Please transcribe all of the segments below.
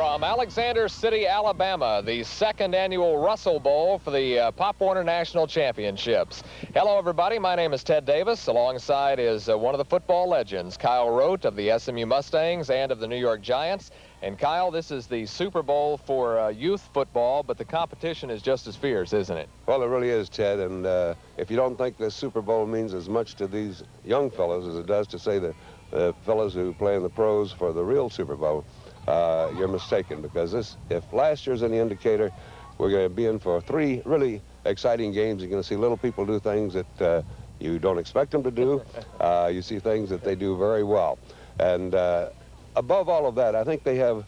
From Alexander City, Alabama, the second annual Russell Bowl for the Pop Warner National Championships. Hello, everybody. My name is Ted Davis. Alongside is one of the football legends, Kyle Rote of the SMU Mustangs and of the New York Giants. And Kyle, this is the Super Bowl for youth football, but the competition is just as fierce, isn't it? Well, it really is, Ted. And if you don't think this Super Bowl means as much to these young fellows as it does to, say, the fellows who play in the pros for the real Super Bowl, you're mistaken, because if last year's any indicator, we're going to be in for 3 really exciting games. You're going to see little people do things that you don't expect them to do. You see things that they do very well. And above all of that, I think they have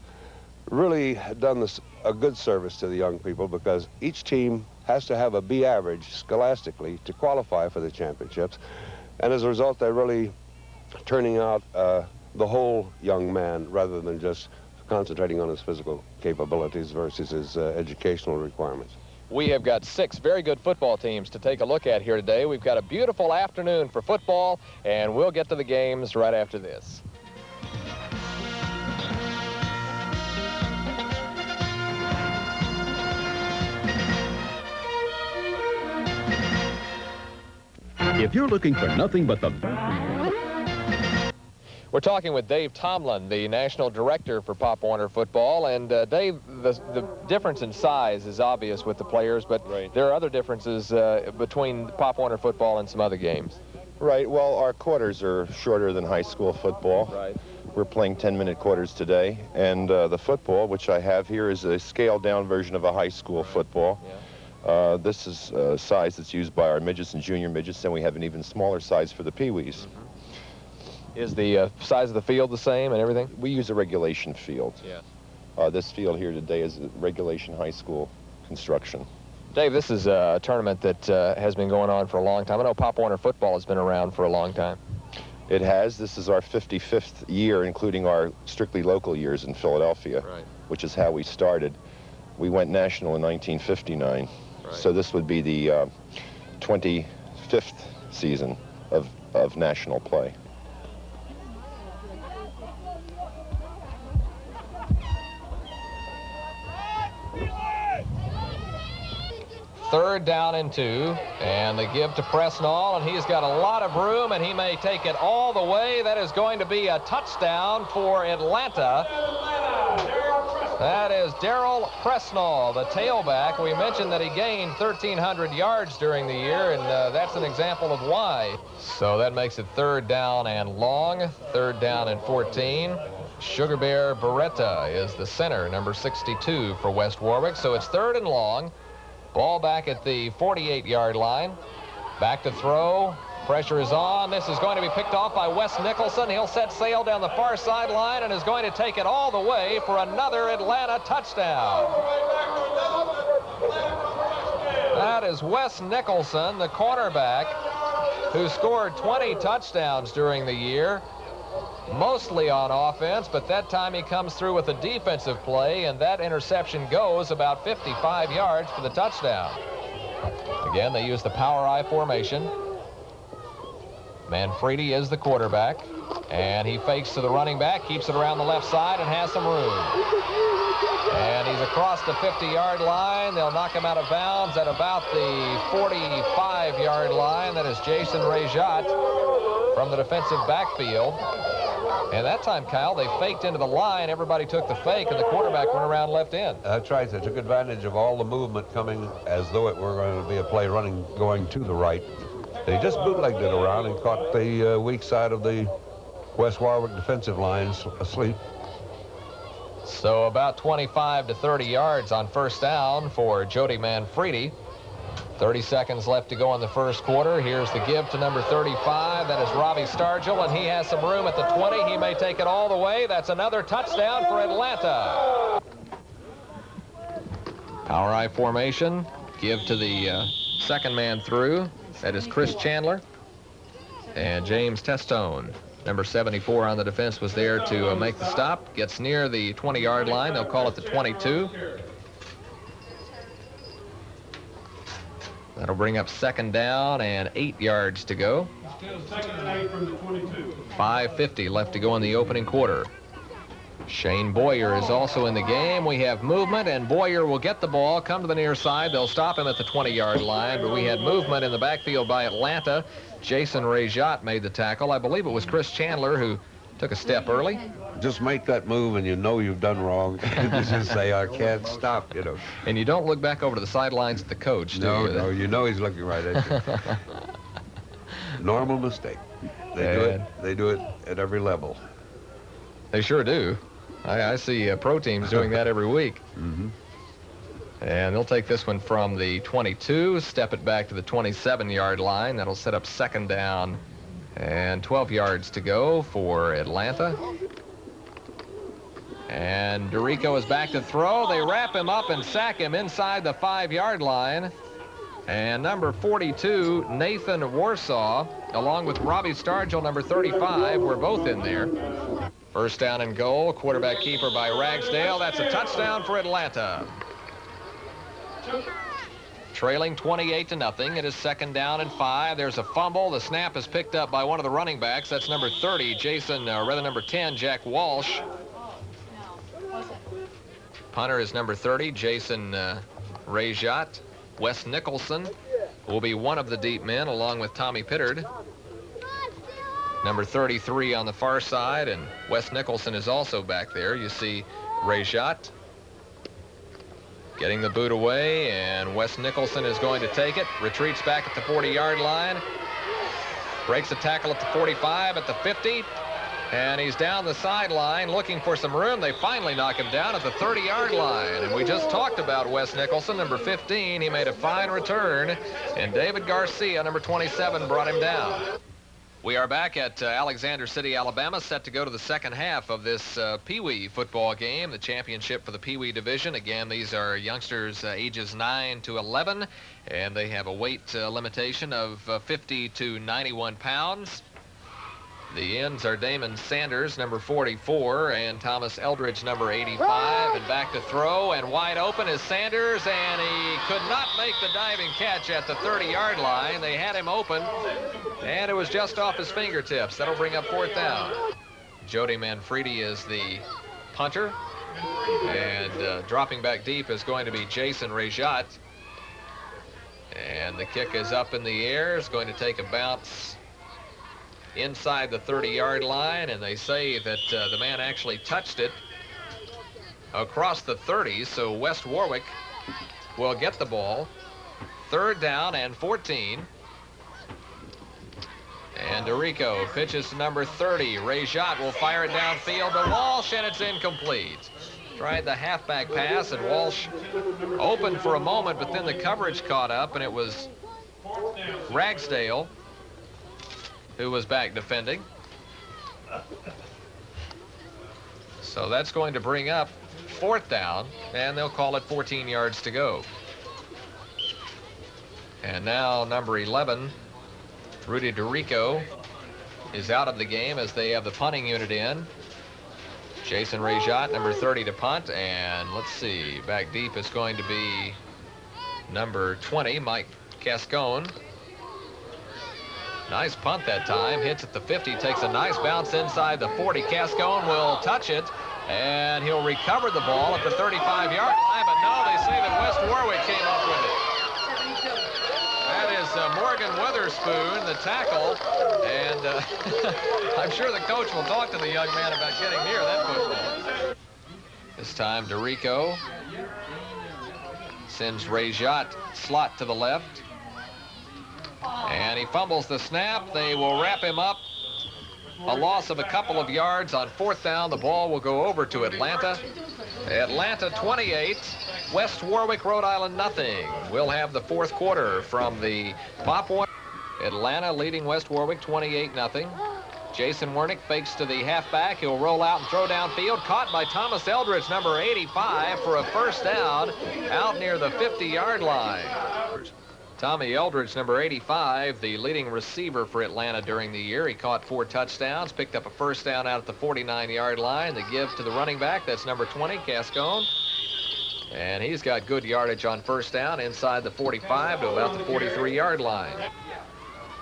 really done a good service to the young people, because each team has to have a B average scholastically to qualify for the championships. And as a result, they're really turning out the whole young man rather than just concentrating on his physical capabilities versus his educational requirements. We have got 6 very good football teams to take a look at here today. We've got a beautiful afternoon for football, and we'll get to the games right after this. If you're looking for nothing but the... We're talking with Dave Tomlin, the National Director for Pop Warner Football. And Dave, the difference in size is obvious with the players, but right. There are other differences between Pop Warner Football and some other games. Right. Well, our quarters are shorter than high school football. Right. We're playing 10-minute quarters today. And the football, which I have here, is a scaled-down version of a high school football. Yeah. This is a size that's used by our midgets and junior midgets, and we have an even smaller size for the peewees. Mm-hmm. Is the size of the field the same and everything? We use a regulation field. Yeah. This field here today is a regulation high school construction. Dave, this is a tournament that has been going on for a long time. I know Pop Warner Football has been around for a long time. It has. This is our 55th year, including our strictly local years in Philadelphia, Right. which is how we started. We went national in 1959. Right. So this would be the 25th season of national play. Third down and 2, and they give to Presnall, and he's got a lot of room, and he may take it all the way. That is going to be a touchdown for Atlanta. That is Darrell Presnall, the tailback. We mentioned that he gained 1,300 yards during the year, and that's an example of why. So that makes it 3rd down and long, 3rd down and 14. Sugar Bear Beretta is the center, number 62 for West Warwick. So it's 3rd and long. Ball back at the 48-yard line. Back to throw. Pressure is on. This is going to be picked off by Wes Nicholson. He'll set sail down the far sideline and is going to take it all the way for another Atlanta touchdown. That is Wes Nicholson, the cornerback, who scored 20 touchdowns during the year, mostly on offense, but that time he comes through with a defensive play, and that interception goes about 55 yards for the touchdown. Again, they use the power I formation. Manfredi is the quarterback, and he fakes to the running back, keeps it around the left side, and has some room. And he's across the 50-yard line. They'll knock him out of bounds at about the 45-yard line. That is Jason Rejat from the defensive backfield. And that time, Kyle, they faked into the line. Everybody took the fake, and the quarterback went around left in. That's right. They took advantage of all the movement coming as though it were going to be a play running going to the right. They just bootlegged it around and caught the weak side of the West Warwick defensive lines asleep. So about 25 to 30 yards on 1st down for Jody Manfredi. 30 seconds left to go in the first quarter. Here's the give to number 35. That is Robbie Stargell, and he has some room at the 20. He may take it all the way. That's another touchdown for Atlanta. Power I formation. Give to the second man through. That is Chris Chandler. And James Testone, number 74 on the defense, was there to make the stop. Gets near the 20-yard line. They'll call it the 22. That'll bring up 2nd down and 8 yards to go. Still 2nd and 8 from the 22. 5:50 left to go in the opening quarter. Shane Boyer is also in the game. We have movement, and Boyer will get the ball, come to the near side. They'll stop him at the 20-yard line, but we had movement in the backfield by Atlanta. Jason Rejat made the tackle. I believe it was Chris Chandler who took a step early. Just make that move and you know you've done wrong. Just say, I can't stop, you know. And you don't look back over to the sidelines at the coach, do you? No, you know he's looking right at you. Normal mistake. They do it at every level. They sure do. I see pro teams doing that every week. Mm-hmm. And they'll take this one from the 22, step it back to the 27-yard line. That'll set up second down and 12 yards to go for Atlanta. And DeRico is back to throw. They wrap him up and sack him inside the 5-yard line. And number 42, Nathan Warsaw, along with Robbie Stargell, number 35, were both in there. First down and goal, quarterback keeper by Ragsdale. That's a touchdown for Atlanta. Trailing 28-0. It is second down and 5. There's a fumble. The snap is picked up by one of the running backs. That's number 30, number 10, Jack Walsh. Punter is number 30, Jason Rejat. Wes Nicholson will be one of the deep men, along with Tommy Pittard. Number 33 on the far side, and Wes Nicholson is also back there. You see Rejat getting the boot away, and Wes Nicholson is going to take it. Retreats back at the 40-yard line. Breaks a tackle at the 45, at the 50. And he's down the sideline looking for some room. They finally knock him down at the 30-yard line. And we just talked about Wes Nicholson, number 15. He made a fine return. And David Garcia, number 27, brought him down. We are back at Alexander City, Alabama, set to go to the second half of this Pee Wee football game, the championship for the Pee Wee division. Again, these are youngsters ages 9 to 11, and they have a weight limitation of 50 to 91 pounds. The ends are Damon Sanders, number 44, and Thomas Eldridge, number 85. And back to throw, and wide open is Sanders, and he could not make the diving catch at the 30-yard line. They had him open, and it was just off his fingertips. That'll bring up fourth down. Jody Manfredi is the punter, and dropping back deep is going to be Jason Rejat. And the kick is up in the air. It's going to take a bounce inside the 30-yard line, and they say that the man actually touched it across the 30, so West Warwick will get the ball. Third down and 14. And DeRico pitches to number 30. Rejat will fire it downfield to Walsh, and it's incomplete. Tried the halfback pass, and Walsh opened for a moment, but then the coverage caught up, and it was Ragsdale who was back defending. So that's going to bring up fourth down, and they'll call it 14 yards to go. And now number 11, Rudy DeRico, is out of the game as they have the punting unit in. Jason Rejat, number 30, to punt, and let's see, back deep is going to be number 20, Mike Cascone. Nice punt that time. Hits at the 50. Takes a nice bounce inside the 40. Cascone will touch it, and he'll recover the ball at the 35-yard line. But no, they say that West Warwick came up with it. That is Morgan Witherspoon, the tackle. And I'm sure the coach will talk to the young man about getting near that football. This time, DeRico sends Rejat slot to the left. And he fumbles the snap. They will wrap him up. A loss of a couple of yards on fourth down. The ball will go over to Atlanta. Atlanta 28, West Warwick, Rhode Island nothing. We'll have the fourth quarter from the Pop One. Atlanta leading West Warwick 28-0. Jason Wernick fakes to the halfback. He'll roll out and throw downfield. Caught by Thomas Eldridge, number 85, for a first down out near the 50-yard line. Tommy Eldridge, number 85, the leading receiver for Atlanta during the year. He caught 4 touchdowns, picked up a first down out at the 49-yard line. The give to the running back, that's number 20, Cascone. And he's got good yardage on first down inside the 45 to about the 43-yard line.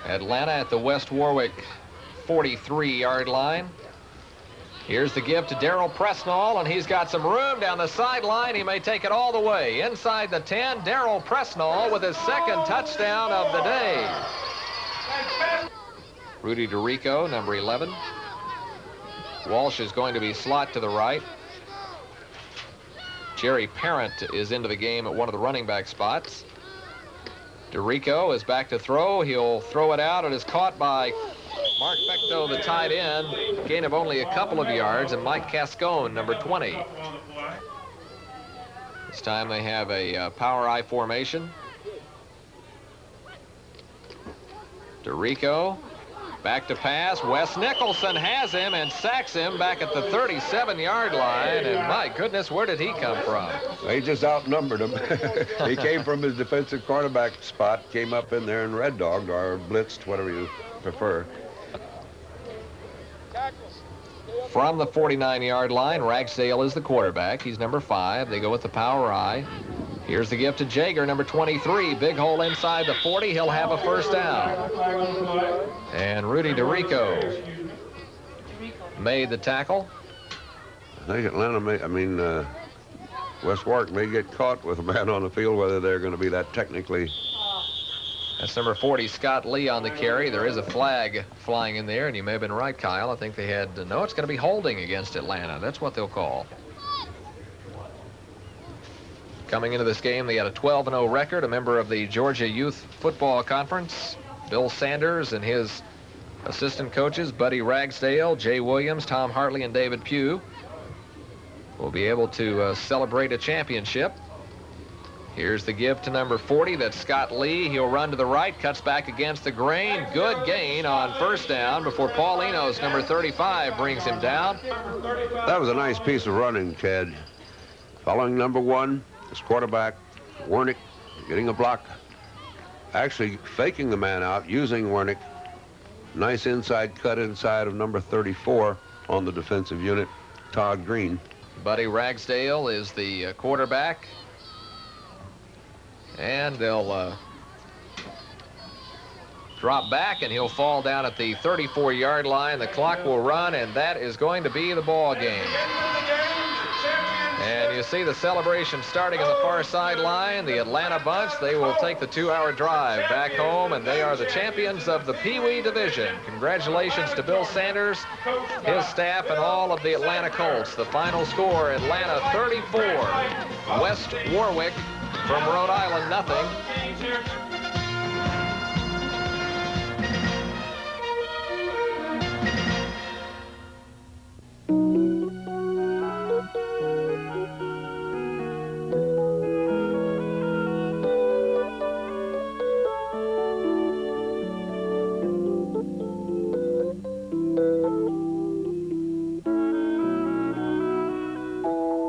Atlanta at the West Warwick 43-yard line. Here's the give to Darrell Presnall, and he's got some room down the sideline. He may take it all the way. Inside the 10, Darrell Presnall with his second touchdown of the day. Rudy DeRico, number 11. Walsh is going to be slot to the right. Jerry Parent is into the game at one of the running back spots. DeRico is back to throw. He'll throw it out. It is caught by Mark Fecto, the tight end. Gain of only a couple of yards, and Mike Cascone, number 20. This time they have a power I formation. DeRico back to pass. Wes Nicholson has him and sacks him back at the 37-yard line. And my goodness, where did he come from? They just outnumbered him. He came from his defensive cornerback spot, came up in there and red dogged or blitzed, whatever you prefer. From the 49-yard line, Ragsdale is the quarterback. He's number 5. They go with the power I. Here's the give to Jager, number 23. Big hole inside the 40. He'll have a first down. And Rudy DeRico made the tackle. I think Atlanta may, West Warwick may get caught with a man on the field, whether they're going to be that technically. That's number 40, Scott Lee, on the carry. There is a flag flying in there, and you may have been right, Kyle. I think they had, no, it's going to be holding against Atlanta. That's what they'll call. Coming into this game, they had a 12-0 record, a member of the Georgia Youth Football Conference. Bill Sanders and his assistant coaches, Buddy Ragsdale, Jay Williams, Tom Hartley, and David Pugh, will be able to celebrate a championship. Here's the give to number 40. That's Scott Lee. He'll run to the right, cuts back against the grain. Good gain on first down before Paulino's number 35 brings him down. That was a nice piece of running, Ted. Following number 1. His quarterback, Wernick, getting a block. Actually faking the man out, using Wernick. Nice inside cut inside of number 34 on the defensive unit, Todd Green. Buddy Ragsdale is the quarterback. And they'll drop back, and he'll fall down at the 34-yard line. The clock will run, and that is going to be the ball game. And you see the celebration starting on the far sideline. The Atlanta bunch, they will take the 2-hour drive back home, and they are the champions of the Pee Wee division. Congratulations to Bill Sanders, his staff, and all of the Atlanta Colts. The final score, Atlanta 34, West Warwick from Rhode Island, nothing.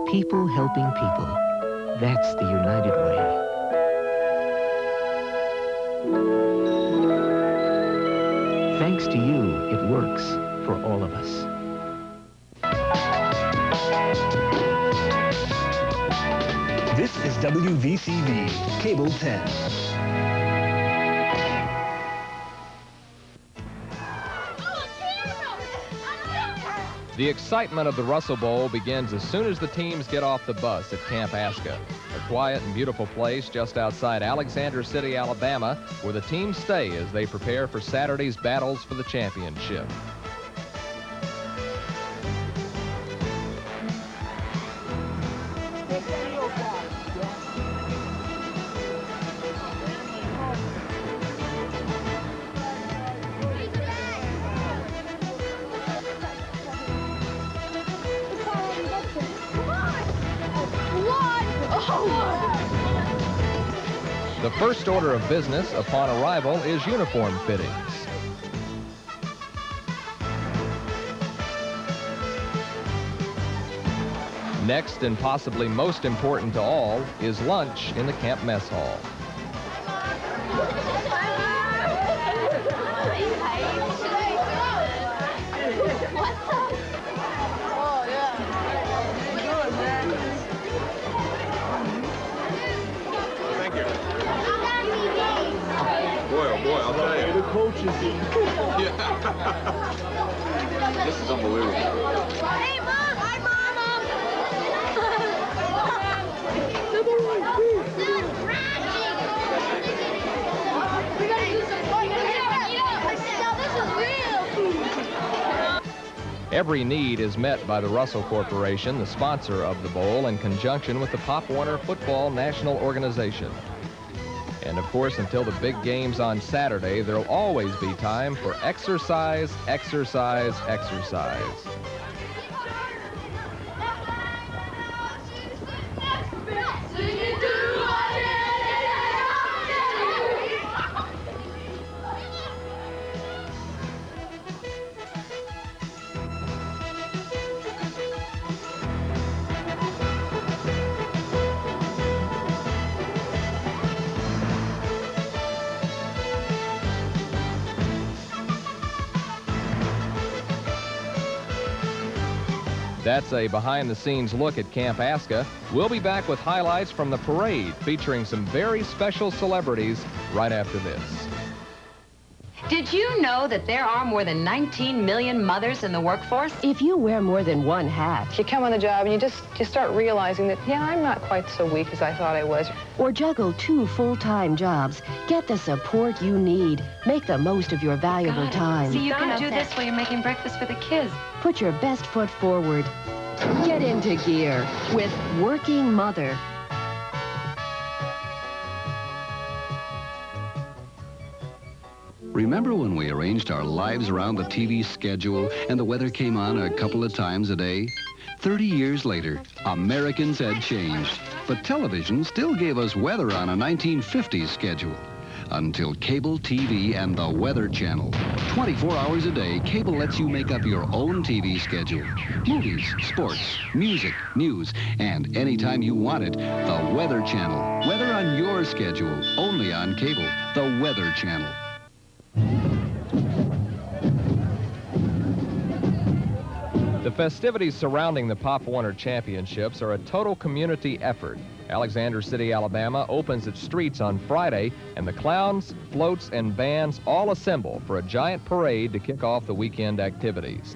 People helping people. That's the United way. Thanks to you, it works for all of us. This is WVCV, Cable 10. The excitement of the Russell Bowl begins as soon as the teams get off the bus at Camp Asca, a quiet and beautiful place just outside Alexander City, Alabama, where the teams stay as they prepare for Saturday's battles for the championship. The first order of business upon arrival is uniform fittings. Next, and possibly most important to all, is lunch in the camp mess hall. Boy, I'll tell you. The coaches. This is unbelievable. Every need is met by the Russell Corporation, the sponsor of the bowl, in conjunction with the Pop Warner Football National Organization. And of course, until the big games on Saturday, there'll always be time for exercise, exercise, exercise. That's a behind-the-scenes look at Camp Aska. We'll be back with highlights from the parade featuring some very special celebrities right after this. Did you know that there are more than 19 million mothers in the workforce? If you wear more than one hat, You come on the job and you start realizing that, yeah, I'm not quite so weak as I thought I was. or juggle 2 full-time jobs, get the support you need. Make the most of your valuable time. See, you can do this while you're making breakfast for the kids. Put your best foot forward. Get into gear with Working Mother. Remember when we arranged our lives around the TV schedule and the weather came on a couple of times a day? 30 years later, Americans had changed, but television still gave us weather on a 1950s schedule. Until cable TV and the Weather Channel. 24 hours a day, cable lets you make up your own TV schedule. Movies, sports, music, news, and anytime you want it, the Weather Channel. Weather on your schedule, only on cable. The Weather Channel. The festivities surrounding the Pop Warner Championships are a total community effort. Alexander City, Alabama opens its streets on Friday, and the clowns, floats, and bands all assemble for a giant parade to kick off the weekend activities.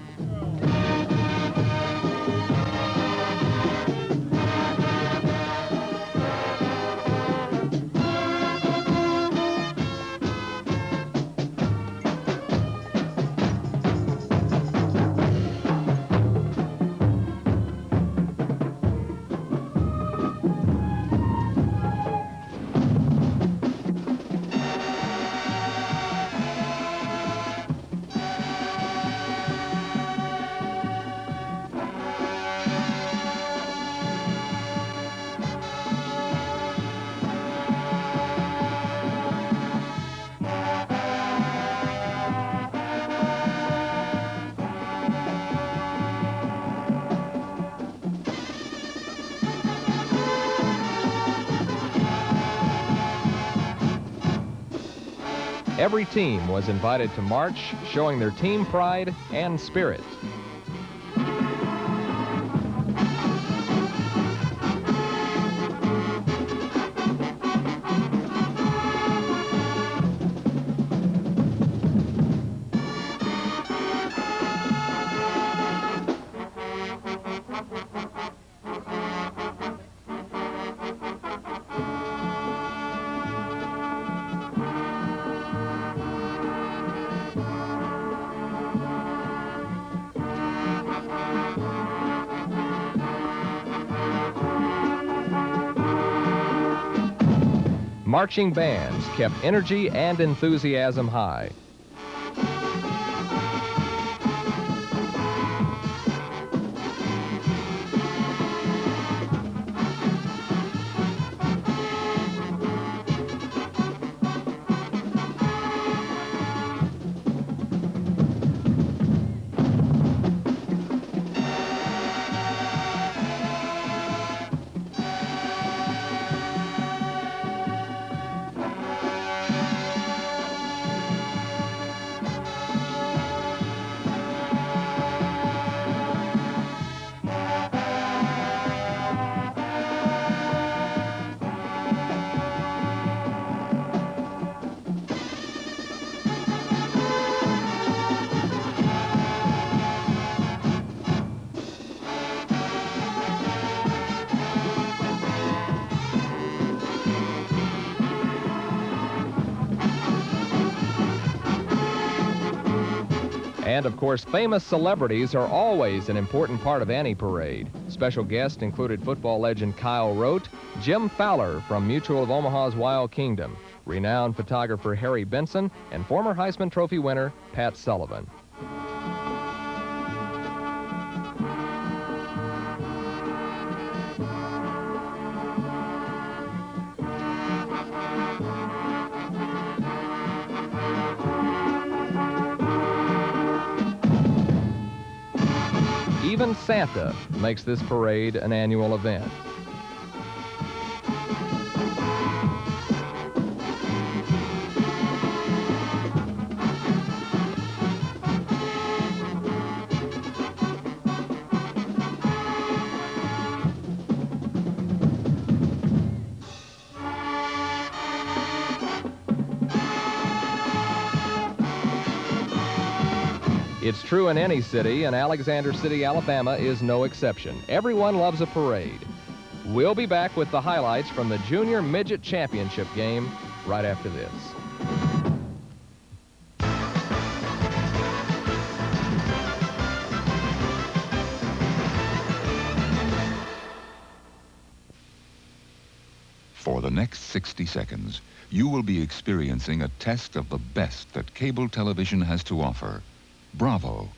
Every team was invited to march, showing their team pride and spirit. Marching bands kept energy and enthusiasm high. And, of course, famous celebrities are always an important part of any parade. Special guests included football legend Kyle Rote, Jim Fowler from Mutual of Omaha's Wild Kingdom, renowned photographer Harry Benson, and former Heisman Trophy winner Pat Sullivan. Even Santa makes this parade an annual event. It's true in any city, and Alexander City, Alabama is no exception. Everyone loves a parade. We'll be back with the highlights from the Junior Midget Championship game right after this. For the next 60 seconds, you will be experiencing a test of the best that cable television has to offer. Bravo.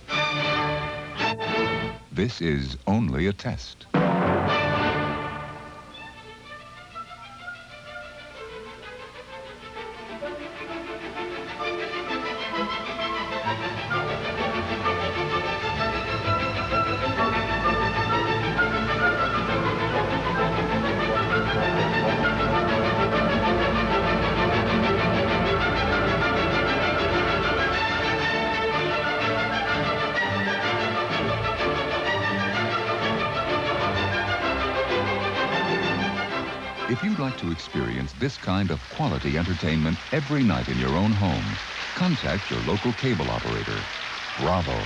This is only a test. If you'd like to experience this kind of quality entertainment every night in your own home, contact your local cable operator. Bravo.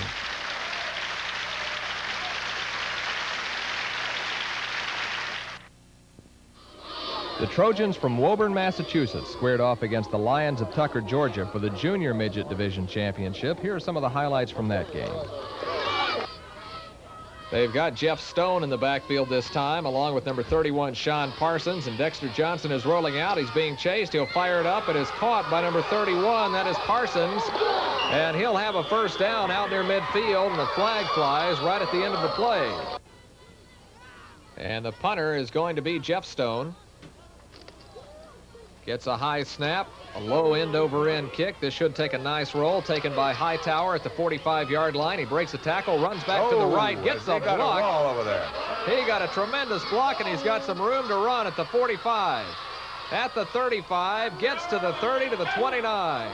The Trojans from Woburn, Massachusetts squared off against the Lions of Tucker, Georgia for the Junior Midget Division Championship. Here are some of the highlights from that game. They've got Jeff Stone in the backfield this time, along with number 31, Sean Parsons, and Dexter Johnson is rolling out. He's being chased. He'll fire it up. It is caught by number 31. That is Parsons, and he'll have a first down out near midfield, and the flag flies right at the end of the play. And the punter is going to be Jeff Stone. Gets a high snap, a low end-over-end kick. This should take a nice roll, taken by Hightower at the 45-yard line. He breaks a tackle, runs back to the right, gets a block. Got a wall over there. He got a tremendous block, and he's got some room to run at the 45. At the 35, gets to the 30, to the 29.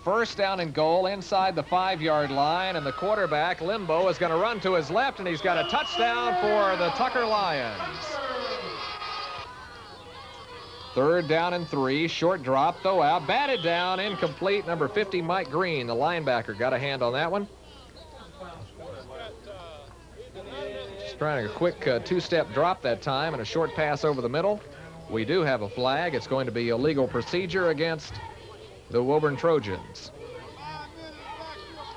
First down and goal inside the 5-yard line, and the quarterback, Limbo, is going to run to his left, and he's got a touchdown for the Tucker Lions. Third down and 3, short drop, throw out, batted down, incomplete. Number 50, Mike Green, the linebacker, got a hand on that one. Just trying a quick two-step drop that time and a short pass over the middle. We do have a flag. It's going to be illegal procedure against the Woburn Trojans.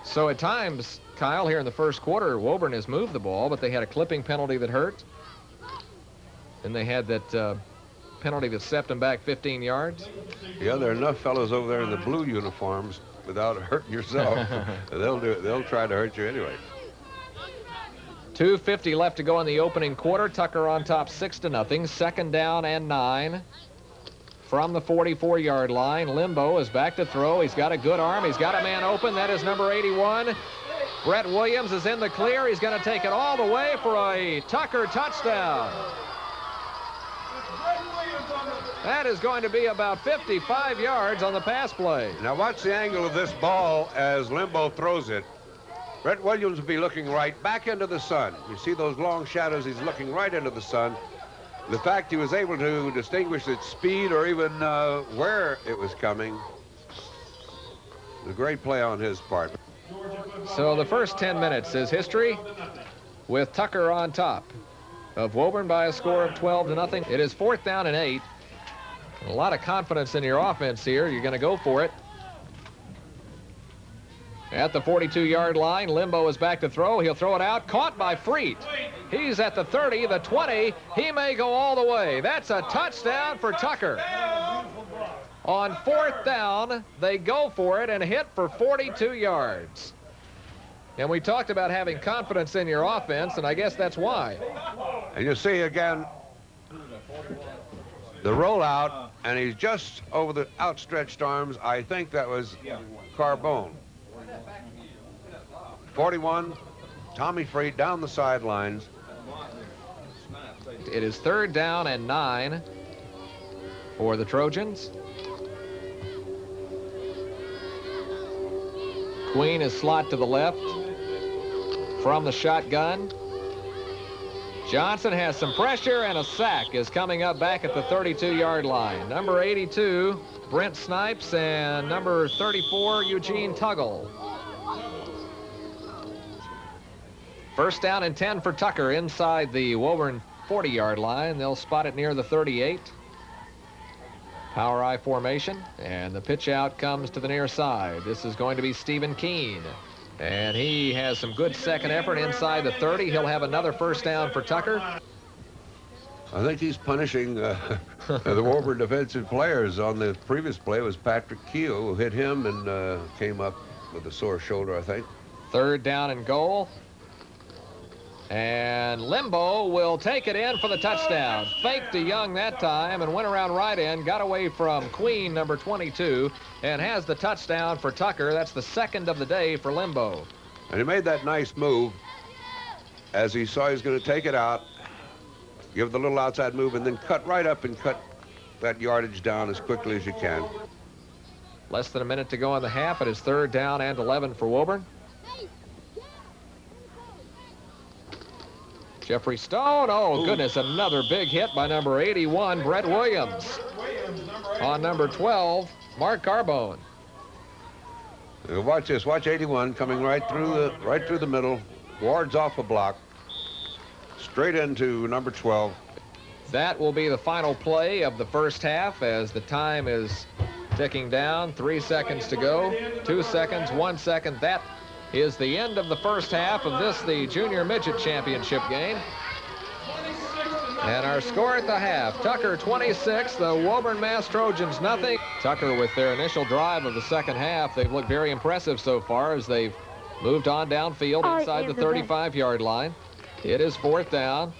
So at times, Kyle, here in the first quarter, Woburn has moved the ball, but they had a clipping penalty that hurt. Then they had that penalty that stepped them back 15 yards. Yeah, there are enough fellows over there in the blue uniforms without hurting yourself. They'll try to hurt you anyway. 2:50 left to go in the opening quarter. Tucker on top 6-0. Second down and 9. From the 44-yard line, Limbo is back to throw. He's got a good arm. He's got a man open. That is number 81. Brett Williams is in the clear. He's going to take it all the way for a Tucker touchdown. That is going to be about 55 yards on the pass play. Now watch the angle of this ball as Limbo throws it. Brett Williams will be looking right back into the sun. You see those long shadows? He's looking right into the sun. The fact he was able to distinguish its speed or even where it was coming, a great play on his part. So the first 10 minutes is history with Tucker on top of Woburn by a score of 12-0. It is 4th down and 8. A lot of confidence in your offense here. You're going to go for it. At the 42-yard line, Limbo is back to throw. He'll throw it out. Caught by Freet. He's at the 30, the 20. He may go all the way. That's a touchdown for Tucker. On 4th down, they go for it and hit for 42 yards. And we talked about having confidence in your offense, and I guess that's why. And you see again the rollout, and he's just over the outstretched arms. I think that was Carbone. 41, Tommy Freet down the sidelines. It is 3rd down and 9 for the Trojans. Queen is slot to the left from the shotgun. Johnson has some pressure, and a sack is coming up back at the 32-yard line. Number 82, Brent Snipes, and number 34, Eugene Tuggle. 1st down and 10 for Tucker inside the Woburn 40-yard line. They'll spot it near the 38. Power I formation, and the pitch out comes to the near side. This is going to be Stephen Keene. And he has some good second effort inside the 30. He'll have another 1st down for Tucker. I think he's punishing the Woburn defensive players. On the previous play was Patrick Keogh, who hit him and came up with a sore shoulder, I think. 3rd down and goal. And Limbo will take it in for the touchdown. Faked to Young that time and went around right in, got away from Queen, number 22, and has the touchdown for Tucker. That's the 2nd of the day for Limbo. And he made that nice move as he saw he was going to take it out, give the little outside move, and then cut right up and cut that yardage down as quickly as you can. Less than a minute to go in the half. It is 3rd down and 11 for Woburn. Jeffrey Stone, oh goodness, another big hit by number 81, Brett Williams. On number 12, Mark Carbone. Watch this, watch 81 coming right through the middle, wards off a block, straight into number 12. That will be the final play of the 1st half as the time is ticking down. 3 seconds to go, 2 seconds, 1 second. That is the end of the 1st half of this, the Junior Midget Championship game. And our score at the half, Tucker 26, the Woburn Mass Trojans nothing. Tucker, with their initial drive of the 2nd half, they've looked very impressive so far as they've moved on downfield inside the 35-yard line. It is 4th down.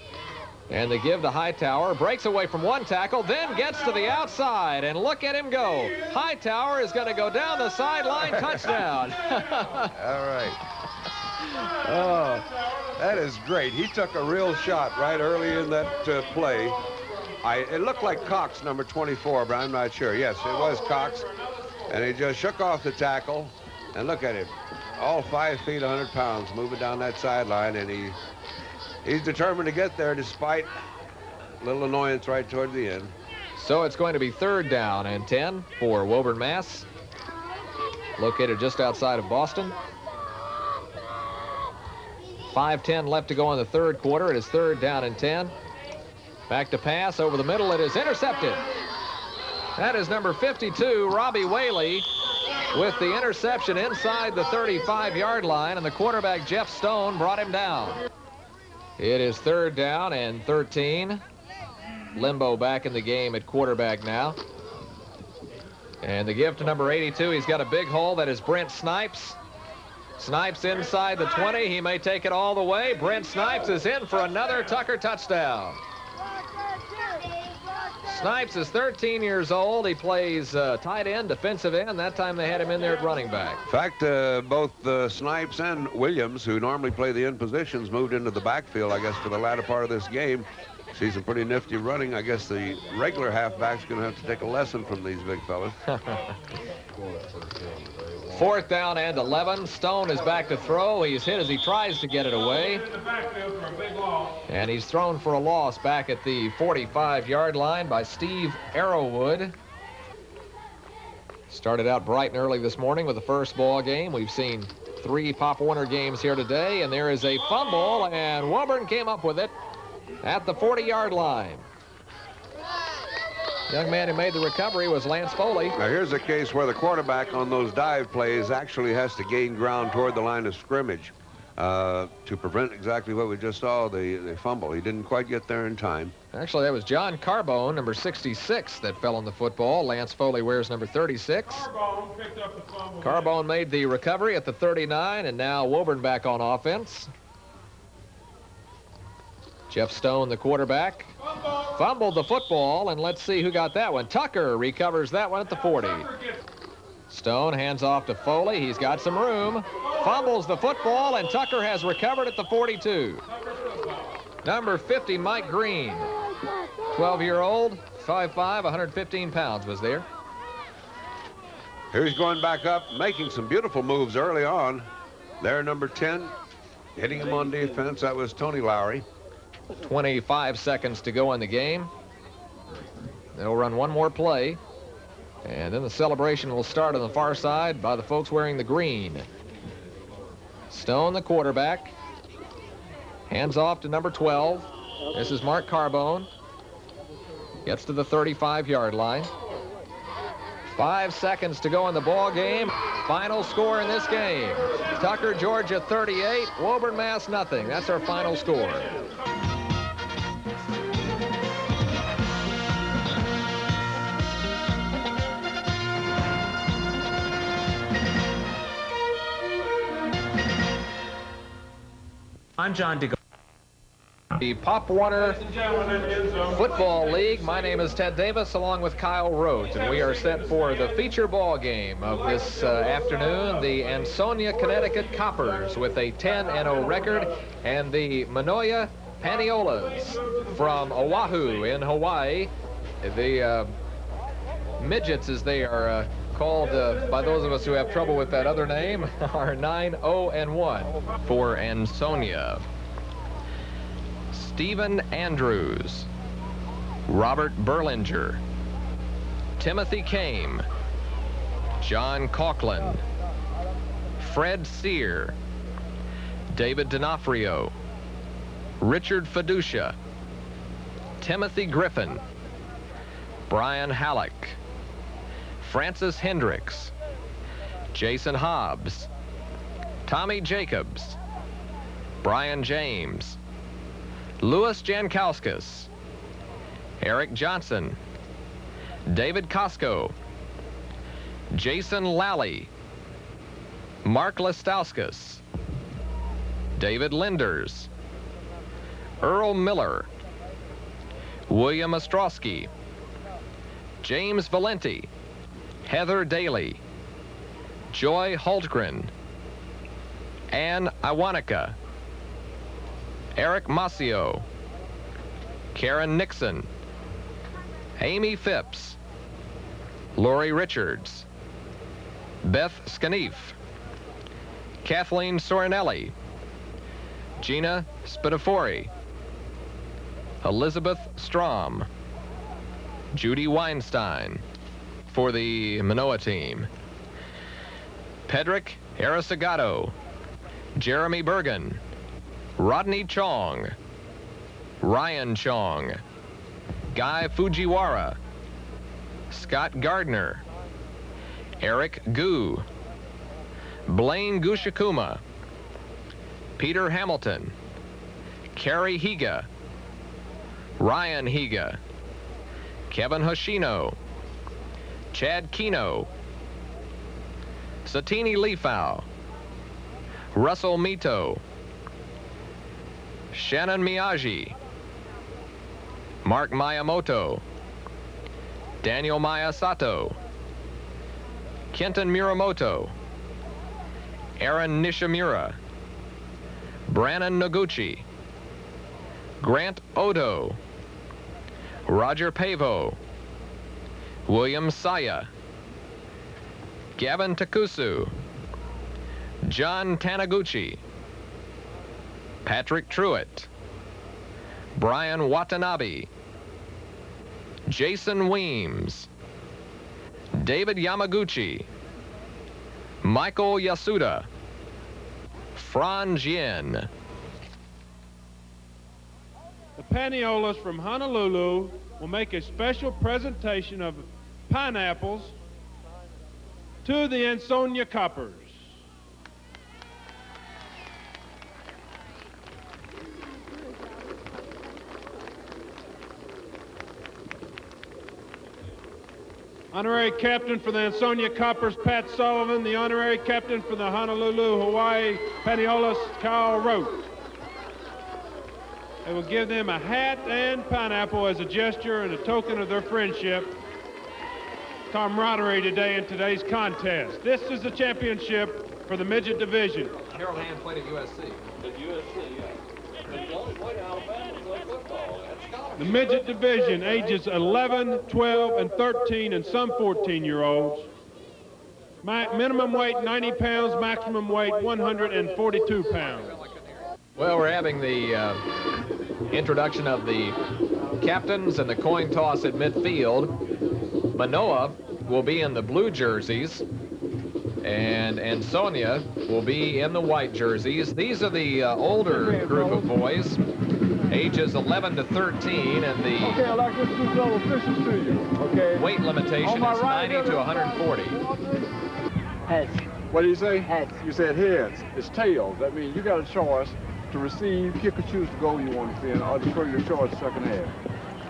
And they give to Hightower, breaks away from one tackle, then gets to the outside, and look at him go. Hightower is going to go down the sideline, touchdown. All right. Oh, that is great. He took a real shot right early in that play. It looked like Cox, number 24, but I'm not sure. Yes, it was Cox. And he just shook off the tackle, and look at him. All 5 feet, 100 pounds, moving down that sideline, and he's determined to get there despite a little annoyance right toward the end. So it's going to be 3rd down and 10 for Woburn Mass, located just outside of Boston. 5:10 left to go in the 3rd quarter. It is 3rd down and 10. Back to pass over the middle. It is intercepted. That is number 52, Robbie Whaley, with the interception inside the 35-yard line, and the quarterback, Jeff Stone, brought him down. It is 3rd down and 13. Limbo back in the game at quarterback now. And the give to number 82, he's got a big hole. That is Brent Snipes. Snipes inside the 20. He may take it all the way. Brent Snipes is in for another Tucker touchdown. Snipes is 13 years old. He plays tight end, defensive end. That time they had him in there at running back. In fact, both Snipes and Williams, who normally play the end positions, moved into the backfield, I guess, for the latter part of this game. See some pretty nifty running. I guess the regular halfback's going to have to take a lesson from these big fellas. 4th down and 11. Stone is back to throw. He's hit as he tries to get it away. And he's thrown for a loss back at the 45-yard line by Steve Arrowwood. Started out bright and early this morning with the first ball game. We've seen 3 Pop Warner games here today, and there is a fumble, and Woburn came up with it at the 40-yard line. Young man who made the recovery was Lance Foley. Now here's a case where the quarterback on those dive plays actually has to gain ground toward the line of scrimmage to prevent exactly what we just saw, the fumble. He didn't quite get there in time. Actually, that was John Carbone, number 66, that fell on the football. Lance Foley wears number 36. Carbone picked up the fumble. Carbone made the recovery at the 39, and now Woburn back on offense. Jeff Stone, the quarterback, fumbled the football, and let's see who got that one. Tucker recovers that one at the 40. Stone hands off to Foley. He's got some room. Fumbles the football, and Tucker has recovered at the 42. Number 50, Mike Green. 12-year-old, 5'5", 115 pounds was there. Here's going back up, making some beautiful moves early on. There, number 10, hitting him on defense. That was Tony Lowry. 25 seconds to go in the game. They'll run one more play, and then the celebration will start on the far side by the folks wearing the green. Stone, the quarterback, hands off to number 12. This is Mark Carbone. Gets to the 35-yard line. 5 seconds to go in the ball game. Final score in this game: Tucker, Georgia 38, Woburn, Mass nothing. That's our final score. I'm John DeGo. The Pop Warner Football League. My name is Ted Davis, along with Kyle Rhodes, and we are set for the feature ball game of this afternoon. The Ansonia, Connecticut Coppers with a 10-0 record, and the Manoa Paniolos from Oahu in Hawaii. The Midgets, as they are called by those of us who have trouble with that other name, are 9-0-1 for Ansonia. Stephen Andrews, Robert Berlinger, Timothy Kame, John Coughlin, Fred Sear, David D'Onofrio, Richard Fiducia, Timothy Griffin, Brian Halleck, Francis Hendricks, Jason Hobbs, Tommy Jacobs, Brian James, Louis Jankowskis, Eric Johnson, David Costco, Jason Lally, Mark Lestauskas, David Linders, Earl Miller, William Ostrowski, James Valenti, Heather Daly, Joy Hultgren, Ann Iwanika, Eric Masio, Karen Nixon, Amy Phipps, Lori Richards, Beth Scanief, Kathleen Sorinelli, Gina Spitafori, Elizabeth Strom, Judy Weinstein for the Manoa team, Pedrick Aristagato, Jeremy Bergen, Rodney Chong, Ryan Chong, Guy Fujiwara, Scott Gardner, Eric Gu, Blaine Gushikuma, Peter Hamilton, Carrie Higa, Ryan Higa, Kevin Hoshino, Chad Kino, Satini Leafau, Russell Mito, Shannon Miyagi, Mark Miyamoto, Daniel Miyasato, Kenton Muramoto, Aaron Nishimura, Brannon Noguchi, Grant Odo, Roger Pavo, William Saya, Gavin Takusu, John Taniguchi, Patrick Truitt, Brian Watanabe, Jason Weems, David Yamaguchi, Michael Yasuda, Fran Jin. The Paniolos from Honolulu will make a special presentation of pineapples to the Ansonia Coppers. Honorary Captain for the Ansonia Coppers, Pat Sullivan. The Honorary Captain for the Honolulu, Hawaii Paniolos, Kyle Rote. They will give them a hat and pineapple as a gesture and a token of their friendship, camaraderie today in today's contest. This is the championship for the midget division. Harold Hand played at USC. At USC, yeah. But he only played in Alabama to play football. The midget division, ages 11, 12, and 13, and some 14-year-olds. Minimum weight 90 pounds, maximum weight 142 pounds. Well, we're having the introduction of the captains and the coin toss at midfield. Manoa will be in the blue jerseys, and Ansonia will be in the white jerseys. These are the older group of boys, ages 11 to 13, and the okay, I'd like to introduce all officials to you. Okay. Weight limitation is 90 to 140. Heads. What did you say? Heads. You said heads. It's tails. That means you got a choice to receive, kick, or choose the goal you want to see, or defer your choice second half.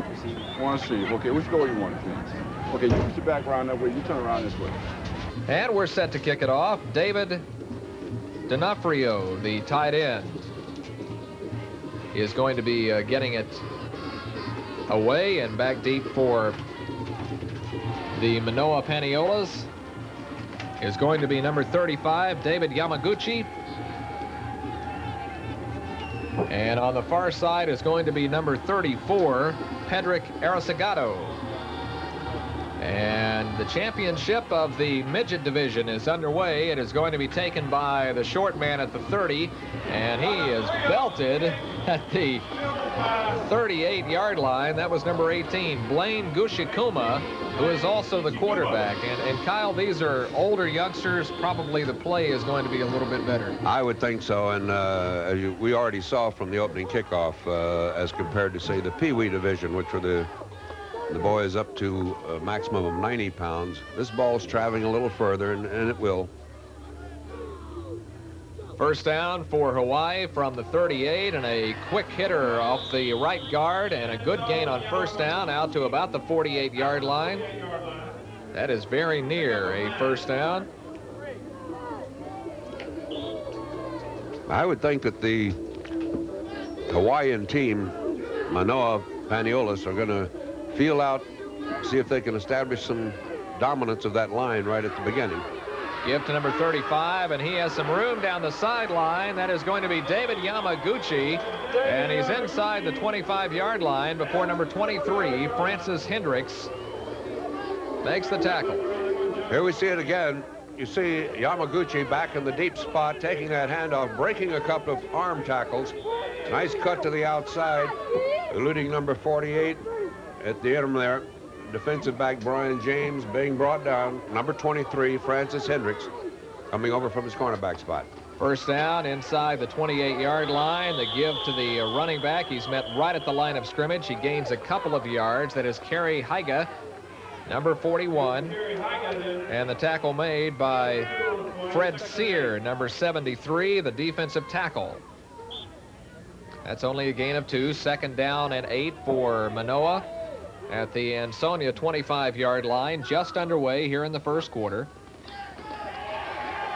Receive. Want to see. Okay, which goal you want to see? Okay, you put your back around that way. You turn around this way. And we're set to kick it off. David D'Onofrio, the tight end, is going to be getting it away and back deep for the Manoa Paniolos. Is going to be number 35, David Yamaguchi. And on the far side is going to be number 34, Pedrick Arasagato. And the championship of the midget division is underway. It is going to be taken by the short man at the 30, and he is belted at the 38-yard line. That was number 18, Blaine Gushikuma, who is also the quarterback. And Kyle, these are older youngsters. Probably the play is going to be a little bit better. I would think so, and as we already saw from the opening kickoff, as compared to, say, the Pee Wee division, which were the boys up to a maximum of 90 pounds. This ball's traveling a little further, and it will. First down for Hawaii from the 38, and a quick hitter off the right guard, and a good gain on first down out to about the 48-yard line. That is very near a first down. I would think that the Hawaiian team, Manoa Paniolos, are going to feel out, see if they can establish some dominance of that line right at the beginning. Give to number 35, and he has some room down the sideline. That is going to be David Yamaguchi, and he's inside the 25-yard line before number 23, Francis Hendricks, makes the tackle. Here we see it again. You see Yamaguchi back in the deep spot, taking that handoff, breaking a couple of arm tackles. Nice cut to the outside, eluding number 48 at the interim there. Defensive back Brian James being brought down. Number 23, Francis Hendricks, coming over from his cornerback spot. First down inside the 28-yard line. The give to the running back. He's met right at the line of scrimmage. He gains a couple of yards. That is Kerry Heiga, number 41. And the tackle made by Fred Sear, number 73, the defensive tackle. That's only a gain of 2. Second down and 8 for Manoa at the Ansonia 25-yard line, just underway here in the first quarter.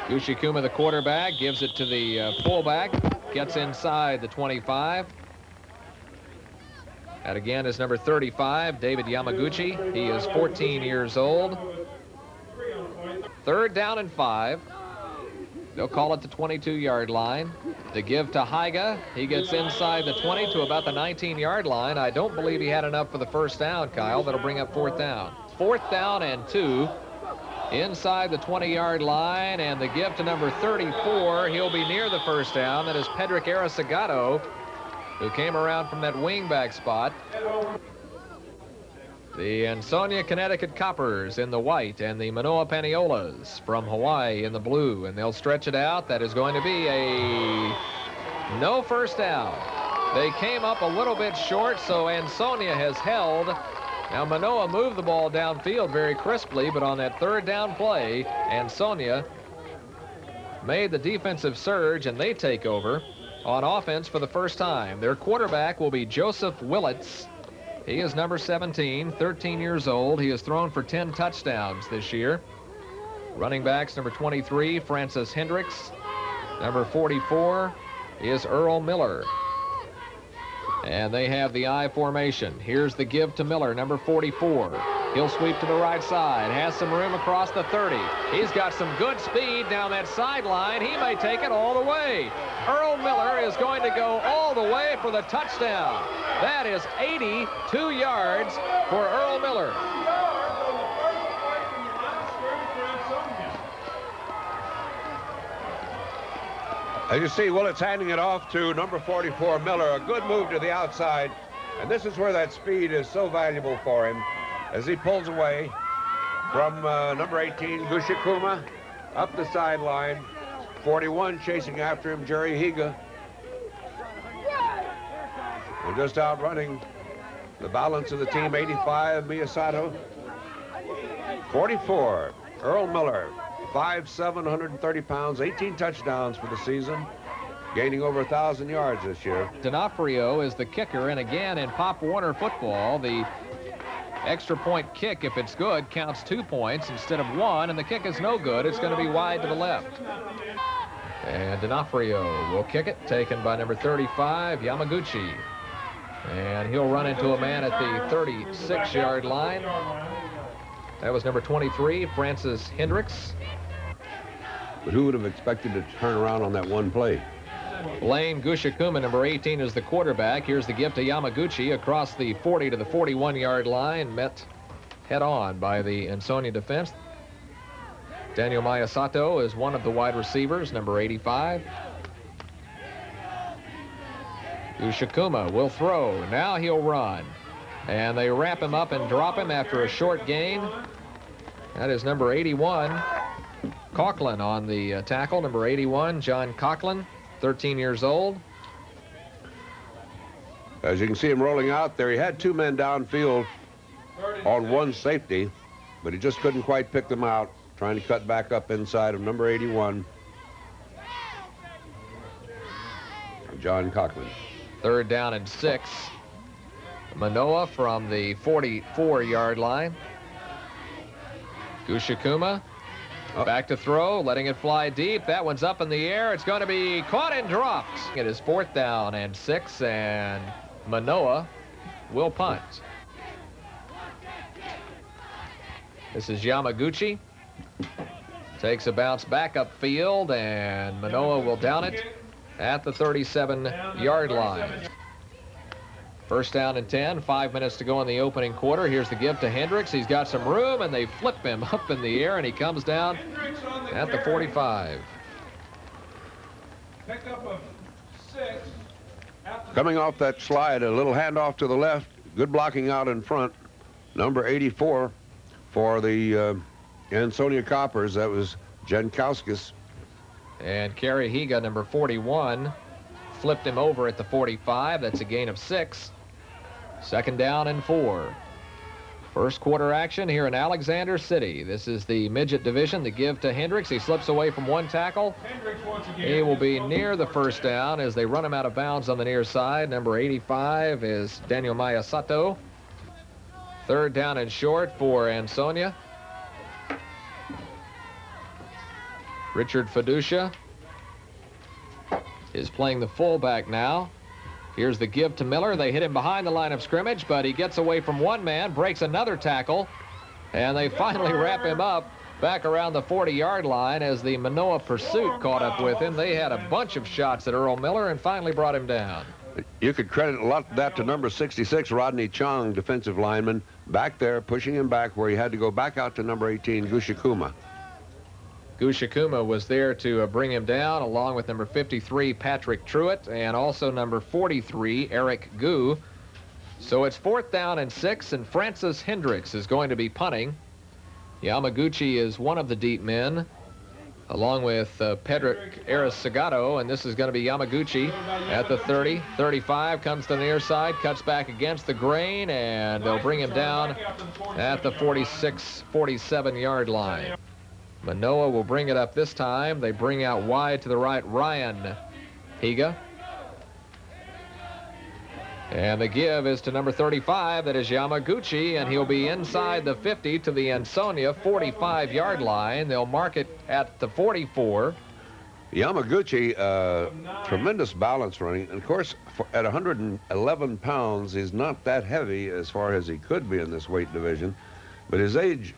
Gushikuma, the quarterback, gives it to the fullback, gets inside the 25. That again is number 35, David Yamaguchi. He is 14 years old. Third down and 5. They'll call it the 22-yard line. The give to Heiga. He gets inside the 20 to about the 19-yard line. I don't believe he had enough for the first down, Kyle. That'll bring up fourth down. Fourth down and 2 inside the 20-yard line, and the give to number 34. He'll be near the first down. That is Pedrick Arasagato, who came around from that wingback spot. The Ansonia, Connecticut Coppers in the white, and the Manoa Paniolos from Hawaii in the blue, and they'll stretch it out. That is going to be a no first down. They came up a little bit short, so Ansonia has held. Now Manoa moved the ball downfield very crisply, but on that third down play, Ansonia made the defensive surge, and they take over on offense for the first time. Their quarterback will be Joseph Willits. He is number 17, 13 years old. He has thrown for 10 touchdowns this year. Running backs, number 23, Francis Hendricks. Number 44 is Earl Miller. And they have the I formation. Here's the give to Miller, number 44. He'll sweep to the right side, has some room across the 30. He's got some good speed down that sideline. He may take it all the way. Earl Miller is going to go all the way for the touchdown. That is 82 yards for Earl Miller. As you see, Willits handing it off to number 44, Miller. A good move to the outside. And this is where that speed is so valuable for him as he pulls away from number 18, Gushikuma, up the sideline. 41 chasing after him, Jerry Higa. They're just outrunning the balance of the team, 85, Miyasato. 44, Earl Miller. 5'7", 130 pounds, 18 touchdowns for the season, gaining over 1,000 yards this year. D'Onofrio is the kicker, and again in Pop Warner football, the extra point kick, if it's good, counts 2 points instead of 1, and the kick is no good. It's going to be wide to the left. And D'Onofrio will kick it, taken by number 35, Yamaguchi. And he'll run into a man at the 36-yard line. That was number 23, Francis Hendricks. But who would have expected to turn around on that one play? Blaine Gushikuma, number 18, is the quarterback. Here's the give to Yamaguchi across the 40 to the 41-yard line, met head-on by the Ansonia defense. Daniel Miyasato is one of the wide receivers, number 85. Gushikuma will throw. Now he'll run. And they wrap him up and drop him after a short gain. That is number 81, Coughlin on the tackle. Number 81, John Coughlin, 13 years old. As you can see him rolling out there, he had 2 men downfield on one safety, but he just couldn't quite pick them out, trying to cut back up inside of number 81, John Coughlin. 3rd down and 6. Manoa from the 44-yard line. Gushikuma back to throw, letting it fly deep. That one's up in the air. It's going to be caught and dropped. It is 4th down and 6, and Manoa will punt. This is Yamaguchi. Takes a bounce back upfield, and Manoa will down it at the 37-yard line. 1st down and 10, 5 minutes to go in the opening quarter. Here's the give to Hendricks. He's got some room, and they flip him up in the air, and he comes down at the 45. Pickup of 6. Coming off that slide, a little handoff to the left. Good blocking out in front. Number 84 for the Ansonia Coppers. That was Jankowskis. And Kerry Higa, number 41, flipped him over at the 45. That's a gain of 6. 2nd down and 4. First quarter action here in Alexander City. This is the midget division. The give to Hendricks. He slips away from one tackle. He will be near the 1st down as they run him out of bounds on the near side. Number 85 is Daniel Miyasato. 3rd down and short for Ansonia. Richard Fiducia is playing the fullback now. Here's the give to Miller. They hit him behind the line of scrimmage, but he gets away from one man, breaks another tackle, and they finally wrap him up back around the 40-yard line as the Manoa pursuit caught up with him. They had a bunch of shots at Earl Miller and finally brought him down. You could credit a lot of that to number 66, Rodney Chong, defensive lineman, back there pushing him back where he had to go back out to number 18, Gushikuma. Gushikuma was there to bring him down, along with number 53, Patrick Truitt, and also number 43, Eric Gu. So it's 4th down and 6, and Francis Hendricks is going to be punting. Yamaguchi is one of the deep men. along with Pedrick Aristogado, and this is going to be Yamaguchi at the 30. 35 comes to the near side, cuts back against the grain, and they'll bring him down at the 46, 47-yard line. Manoa will bring it up this time. They bring out wide to the right Ryan Higa. And the give is to number 35. That is Yamaguchi, and he'll be inside the 50 to the Ansonia 45-yard line. They'll mark it at the 44. Yamaguchi, tremendous balance running. And of course, at 111 pounds, he's not that heavy as far as he could be in this weight division. But his age,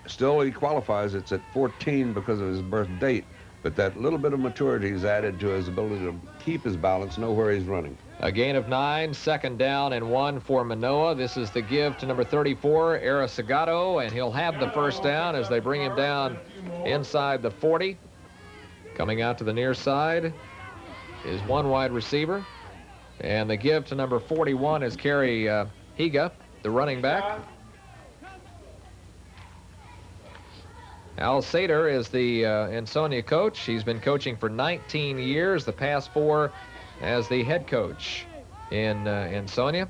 still he qualifies. It's at 14 because of his birth date. But that little bit of maturity is added to his ability to keep his balance, know where he's running. A gain of 9, 2nd down and 1 for Manoa. This is the give to number 34, Aristogado, and he'll have the first down as they bring him down inside the 40. Coming out to the near side is one wide receiver. And the give to number 41 is Kerry Higa, the running back. Al Sater is the Ansonia coach. He's been coaching for 19 years, the past 4 as the head coach in Ansonia.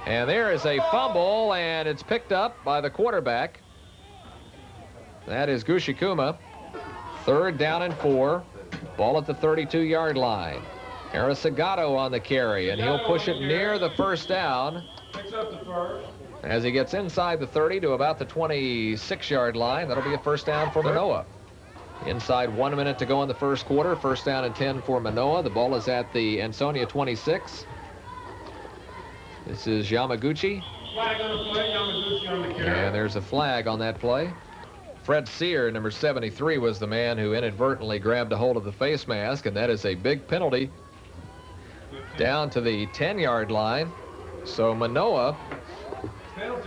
And there is a fumble, and it's picked up by the quarterback. That is Gushikuma. 3rd down and 4. Ball at the 32-yard line. Aristogado on the carry, and he'll push it near the first down as he gets inside the 30 to about the 26-yard line. That'll be a first down for Manoa. Inside 1 minute to go in the first quarter. First down and 10 for Manoa. The ball is at the Ansonia 26. This is Yamaguchi. Flag on the play, Yamaguchi on the carry. And there's a flag on that play. Fred Sear, number 73, was the man who inadvertently grabbed a hold of the face mask, and that is a big penalty down to the 10-yard line. So Manoa,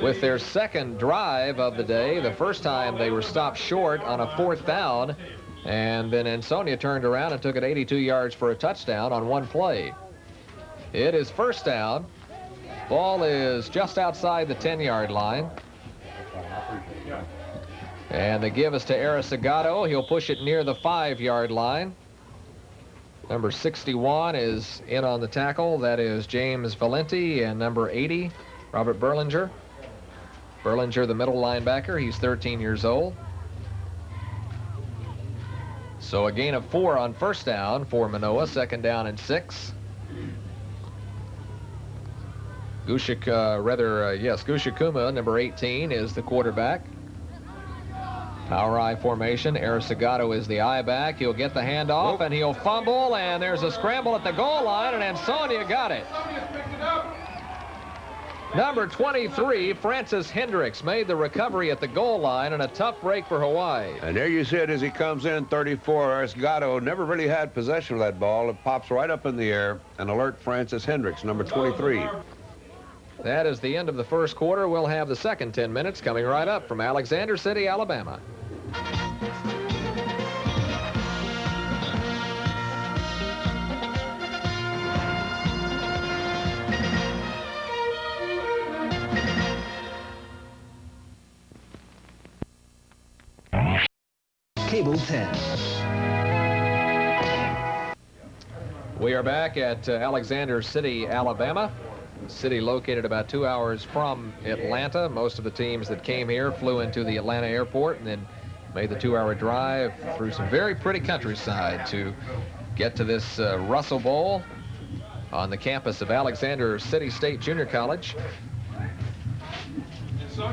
with their second drive of the day, the first time they were stopped short on a 4th down, and then Ansonia turned around and took it 82 yards for a touchdown on one play. It is first down. Ball is just outside the 10-yard line. And the give is to Aristogado. He'll push it near the 5-yard line. Number 61 is in on the tackle. That is James Valenti, and number 80, Robert Berlinger. Berlinger, the middle linebacker. He's 13 years old. So a gain of 4 on first down for Manoa. 2nd down and 6. Gushikuma, number 18, is the quarterback. Power I formation. Aristogado is the I back. He'll get the handoff, and he'll fumble, and there's a scramble at the goal line, and Ansonia got it. Number 23, Francis Hendricks, made the recovery at the goal line, and a tough break for Hawaii. And there you see it as he comes in, 34. Aristogado never really had possession of that ball. It pops right up in the air and alert Francis Hendricks, number 23. That is the end of the first quarter. We'll have the second 10 minutes coming right up from Alexander City, Alabama. Cable 10. We are back at Alexander City, Alabama. City located about 2 hours from Atlanta. Most of the teams that came here flew into the Atlanta airport and then made the 2-hour drive through some very pretty countryside to get to this Russell Bowl on the campus of Alexander City State Junior College.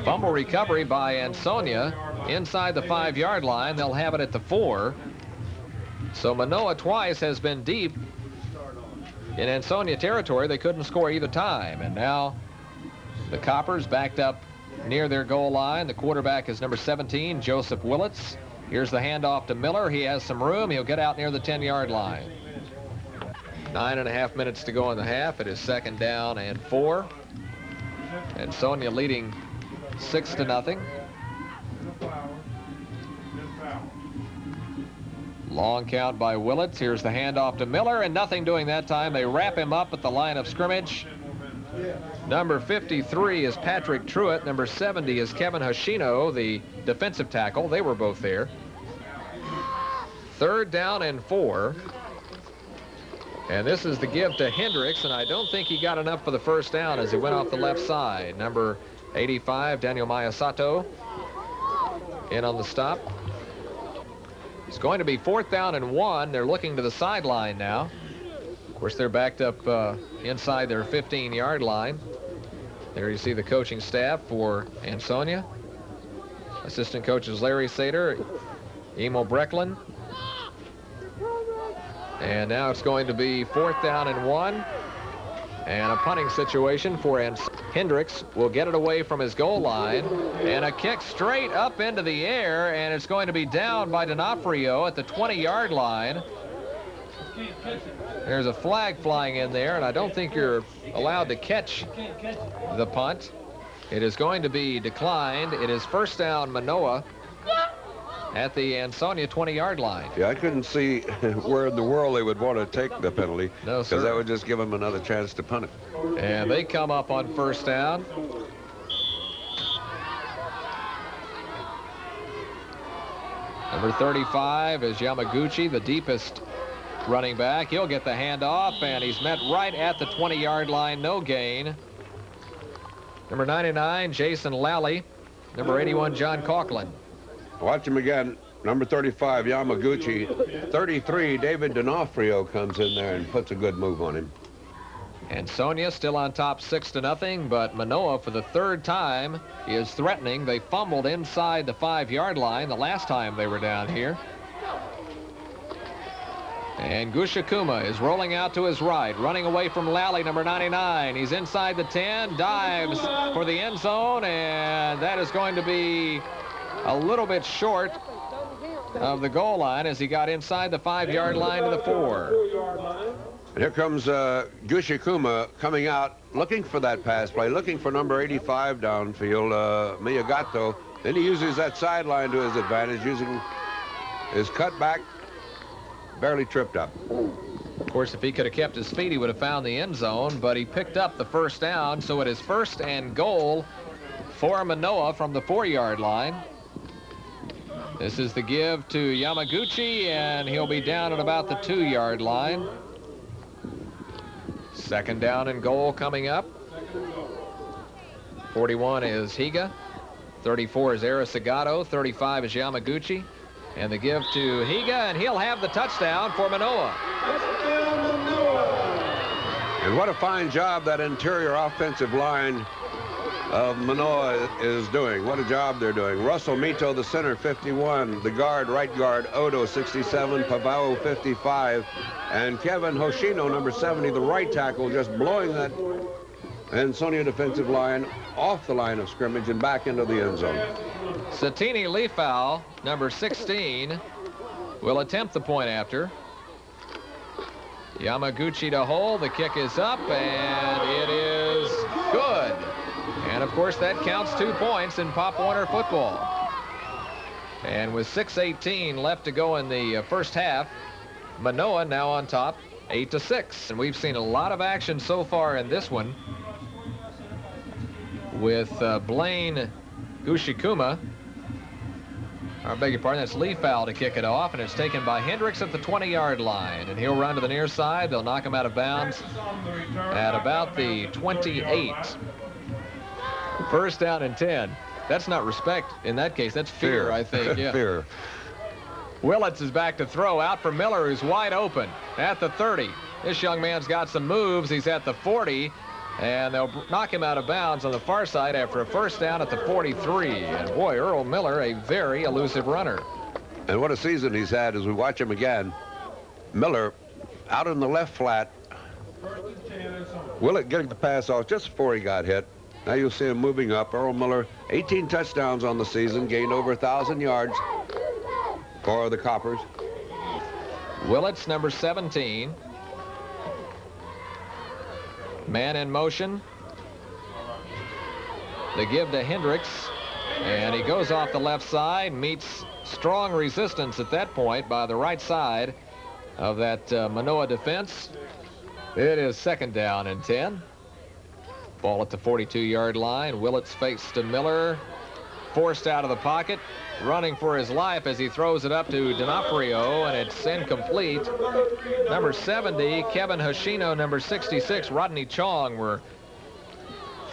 Fumble recovery by Ansonia inside the 5-yard line. They'll have it at the 4. So Manoa twice has been deep in Ansonia territory. They couldn't score either time. And now the Coppers backed up near their goal line. The quarterback is number 17, Joseph Willits. Here's the handoff to Miller. He has some room. He'll get out near the 10-yard line. 9.5 minutes to go in the half. It is 2nd down and 4. Ansonia leading 6-0. Long count by Willits. Here's the handoff to Miller, and nothing doing that time. They wrap him up at the line of scrimmage. Number 53 is Patrick Truitt. Number 70 is Kevin Hoshino, the defensive tackle. They were both there. 3rd down and 4. And this is the give to Hendricks, and I don't think he got enough for the first down as he went off the left side. Number 85, Daniel Mayasato, in on the stop. It's going to be 4th down and 1. They're looking to the sideline now. Of course, they're backed up inside their 15-yard line. There you see the coaching staff for Ansonia. Assistant coaches Larry Sater, Emil Brecklin. And now it's going to be 4th down and 1. And a punting situation for Hendricks will get it away from his goal line. And a kick straight up into the air, and it's going to be down by D'Onofrio at the 20-yard line. There's a flag flying in there, and I don't think you're allowed to catch the punt. It is going to be declined. It is 1st down Manoa at the Ansonia 20-yard line. Yeah, I couldn't see where in the world they would want to take the penalty. No, sir. Because that would just give them another chance to punt it. And they come up on 1st down. Number 35 is Yamaguchi, the deepest running back. He'll get the handoff, and he's met right at the 20-yard line. No gain. Number 99, Jason Lally. Number 81, John Coughlin. Watch him again. Number 35, Yamaguchi. 33, David D'Onofrio comes in there and puts a good move on him. Ansonia still on top 6-0, but Manoa for the 3rd time is threatening. They fumbled inside the 5-yard line the last time they were down here. And Gushikuma is rolling out to his right, running away from Lally, number 99. He's inside the 10, dives for the end zone, and that is going to be a little bit short of the goal line as he got inside the 5-yard line to the 4. And here comes Gushikuma coming out, looking for that pass play, looking for number 85 downfield, Miyagato. Then he uses that sideline to his advantage, using his cutback, barely tripped up. Of course, if he could have kept his feet, he would have found the end zone, but he picked up the 1st down, so it is 1st and goal for Manoa from the 4-yard line. This is the give to Yamaguchi, and he'll be down at about the 2-yard line. 2nd down and goal coming up. 41 is Higa. 34 is Arisigato. 35 is Yamaguchi. And the give to Higa, and he'll have the touchdown for Manoa. And what a fine job that interior offensive line of Manoa is doing. What a job they're doing. Russell Mito, the center, 51. The guard, right guard, Odo, 67. Pavao, 55. And Kevin Hoshino, number 70, the right tackle, just blowing that Ansonia defensive line off the line of scrimmage and back into the end zone. Satini Leafau, number 16, will attempt the point after. Yamaguchi to hold. The kick is up, and it is good. And, of course, that counts 2 points in Pop Warner football. And with 6:18 left to go in the first half, Manoa now on top, 8-6. And we've seen a lot of action so far in this one with Blaine Gushikuma. I beg your pardon, that's Leafau to kick it off, and it's taken by Hendricks at the 20-yard line. And he'll run to the near side. They'll knock him out of bounds at about the 28. 1st down and 10. That's not respect in that case. That's fear, I think. Yeah. Fear. Willits is back to throw, out for Miller, who's wide open at the 30. This young man's got some moves. He's at the 40, and they'll knock him out of bounds on the far side after a 1st down at the 43. And boy, Earl Miller, a very elusive runner. And what a season he's had as we watch him again. Miller out in the left flat. Willett getting the pass off just before he got hit. Now you'll see him moving up. Earl Miller, 18 touchdowns on the season, gained over 1,000 yards for the Coppers. Willits, number 17. Man in motion. The give to Hendricks, and he goes off the left side, meets strong resistance at that point by the right side of that Manoa defense. It is 2nd down and 10. Ball at the 42-yard line. Willits face to Miller, forced out of the pocket. running for his life as he throws it up to D'Onofrio, and it's incomplete. Number 70, Kevin Hoshino, number 66, Rodney Chong were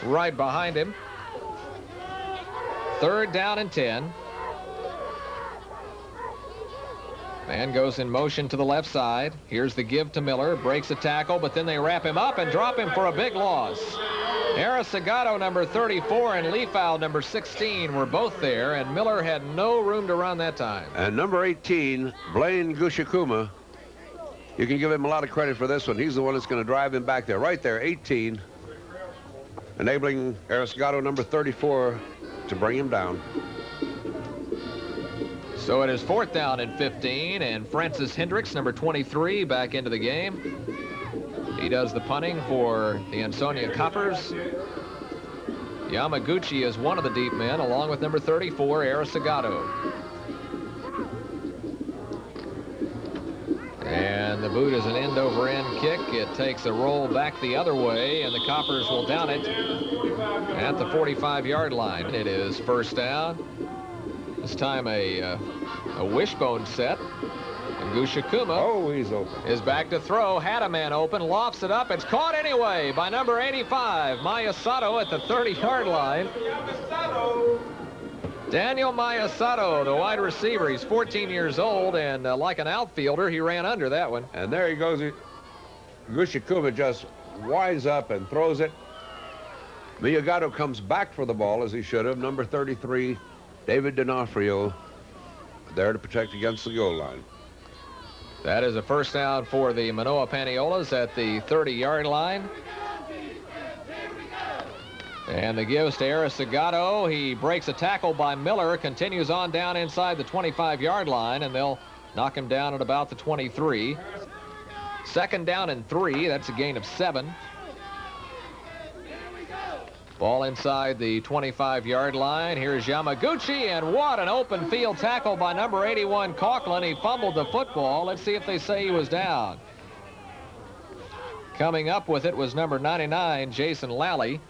right behind him. 3rd down and 10. Man goes in motion to the left side. Here's the give to Miller. Breaks a tackle, but then they wrap him up and drop him for a big loss. Aristogado, number 34, and Leafowl, number 16, were both there, and Miller had no room to run that time. And number 18, Blaine Gushikuma, you can give him a lot of credit for this one. He's the one that's going to drive him back there. Right there, 18, enabling Aristogado, number 34, to bring him down. So it is 4th down and 15, and Francis Hendricks, number 23, back into the game. He does the punting for the Ansonia Coppers. Yamaguchi is one of the deep men, along with number 34, Aristogado. And the boot is an end-over-end kick. It takes a roll back the other way, and the Coppers will down it at the 45-yard line. It is 1st down. This time a wishbone set. And Gushikuma he's open. Is back to throw. Had a man open. Lofts it up. It's caught anyway by number 85, Mayasato, at the 30-yard line. Daniel Mayasato, the wide receiver. He's 14 years old, and like an outfielder, he ran under that one. And there he goes. Gushikuma just winds up and throws it. Miyagato comes back for the ball, as he should have. Number 33, David D'Onofrio, there to protect against the goal line. That is a 1st down for the Manoa Paniolos at the 30-yard line. And the gives to Aristogado. He breaks a tackle by Miller, continues on down inside the 25-yard line, and they'll knock him down at about the 23. 2nd down and 3. That's a gain of 7. Ball inside the 25-yard line. Here's Yamaguchi, and what an open field tackle by number 81, Coughlin. He fumbled the football. Let's see if they say he was down. Coming up with it was number 99, Jason Lally.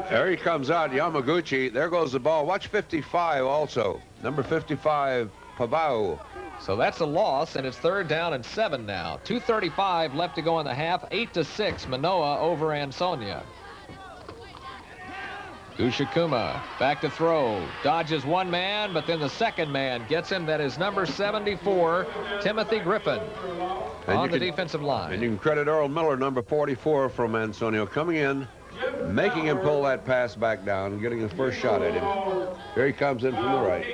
There he comes out, Yamaguchi. There goes the ball. Watch 55 also. Number 55, Pavao. So that's a loss, and it's 3rd down and 7 now. 2:35 left to go in the half. 8-6, Manoa over Ansonia. Gushikuma back to throw. Dodges one man, but then the second man gets him. That is number 74, Timothy Griffin, on the defensive line. And you can credit Earl Miller, number 44 from Ansonia, coming in, making him pull that pass back down, and getting the first shot at him. Here he comes in from the right.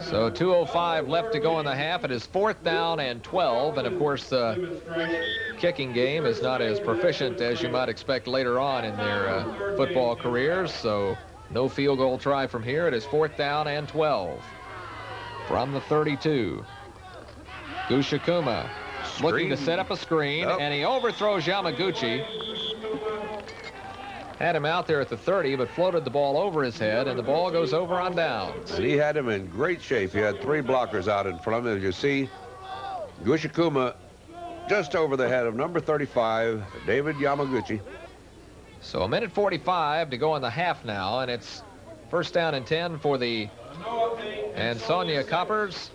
So 2:05 left to go in the half. It is 4th down and 12, and of course the kicking game is not as proficient as you might expect later on in their football careers, so no field goal try from here. It is 4th down and 12 from the 32. Gushikuma looking to set up a screen, and he overthrows Yamaguchi. Had him out there at the 30, but floated the ball over his head, and the ball goes over on downs. And he had him in great shape. He had 3 blockers out in front of him. As you see, Gushikuma just over the head of number 35, David Yamaguchi. So 1:45 to go in the half now, and it's 1st down and 10 for the Ansonia Coppers.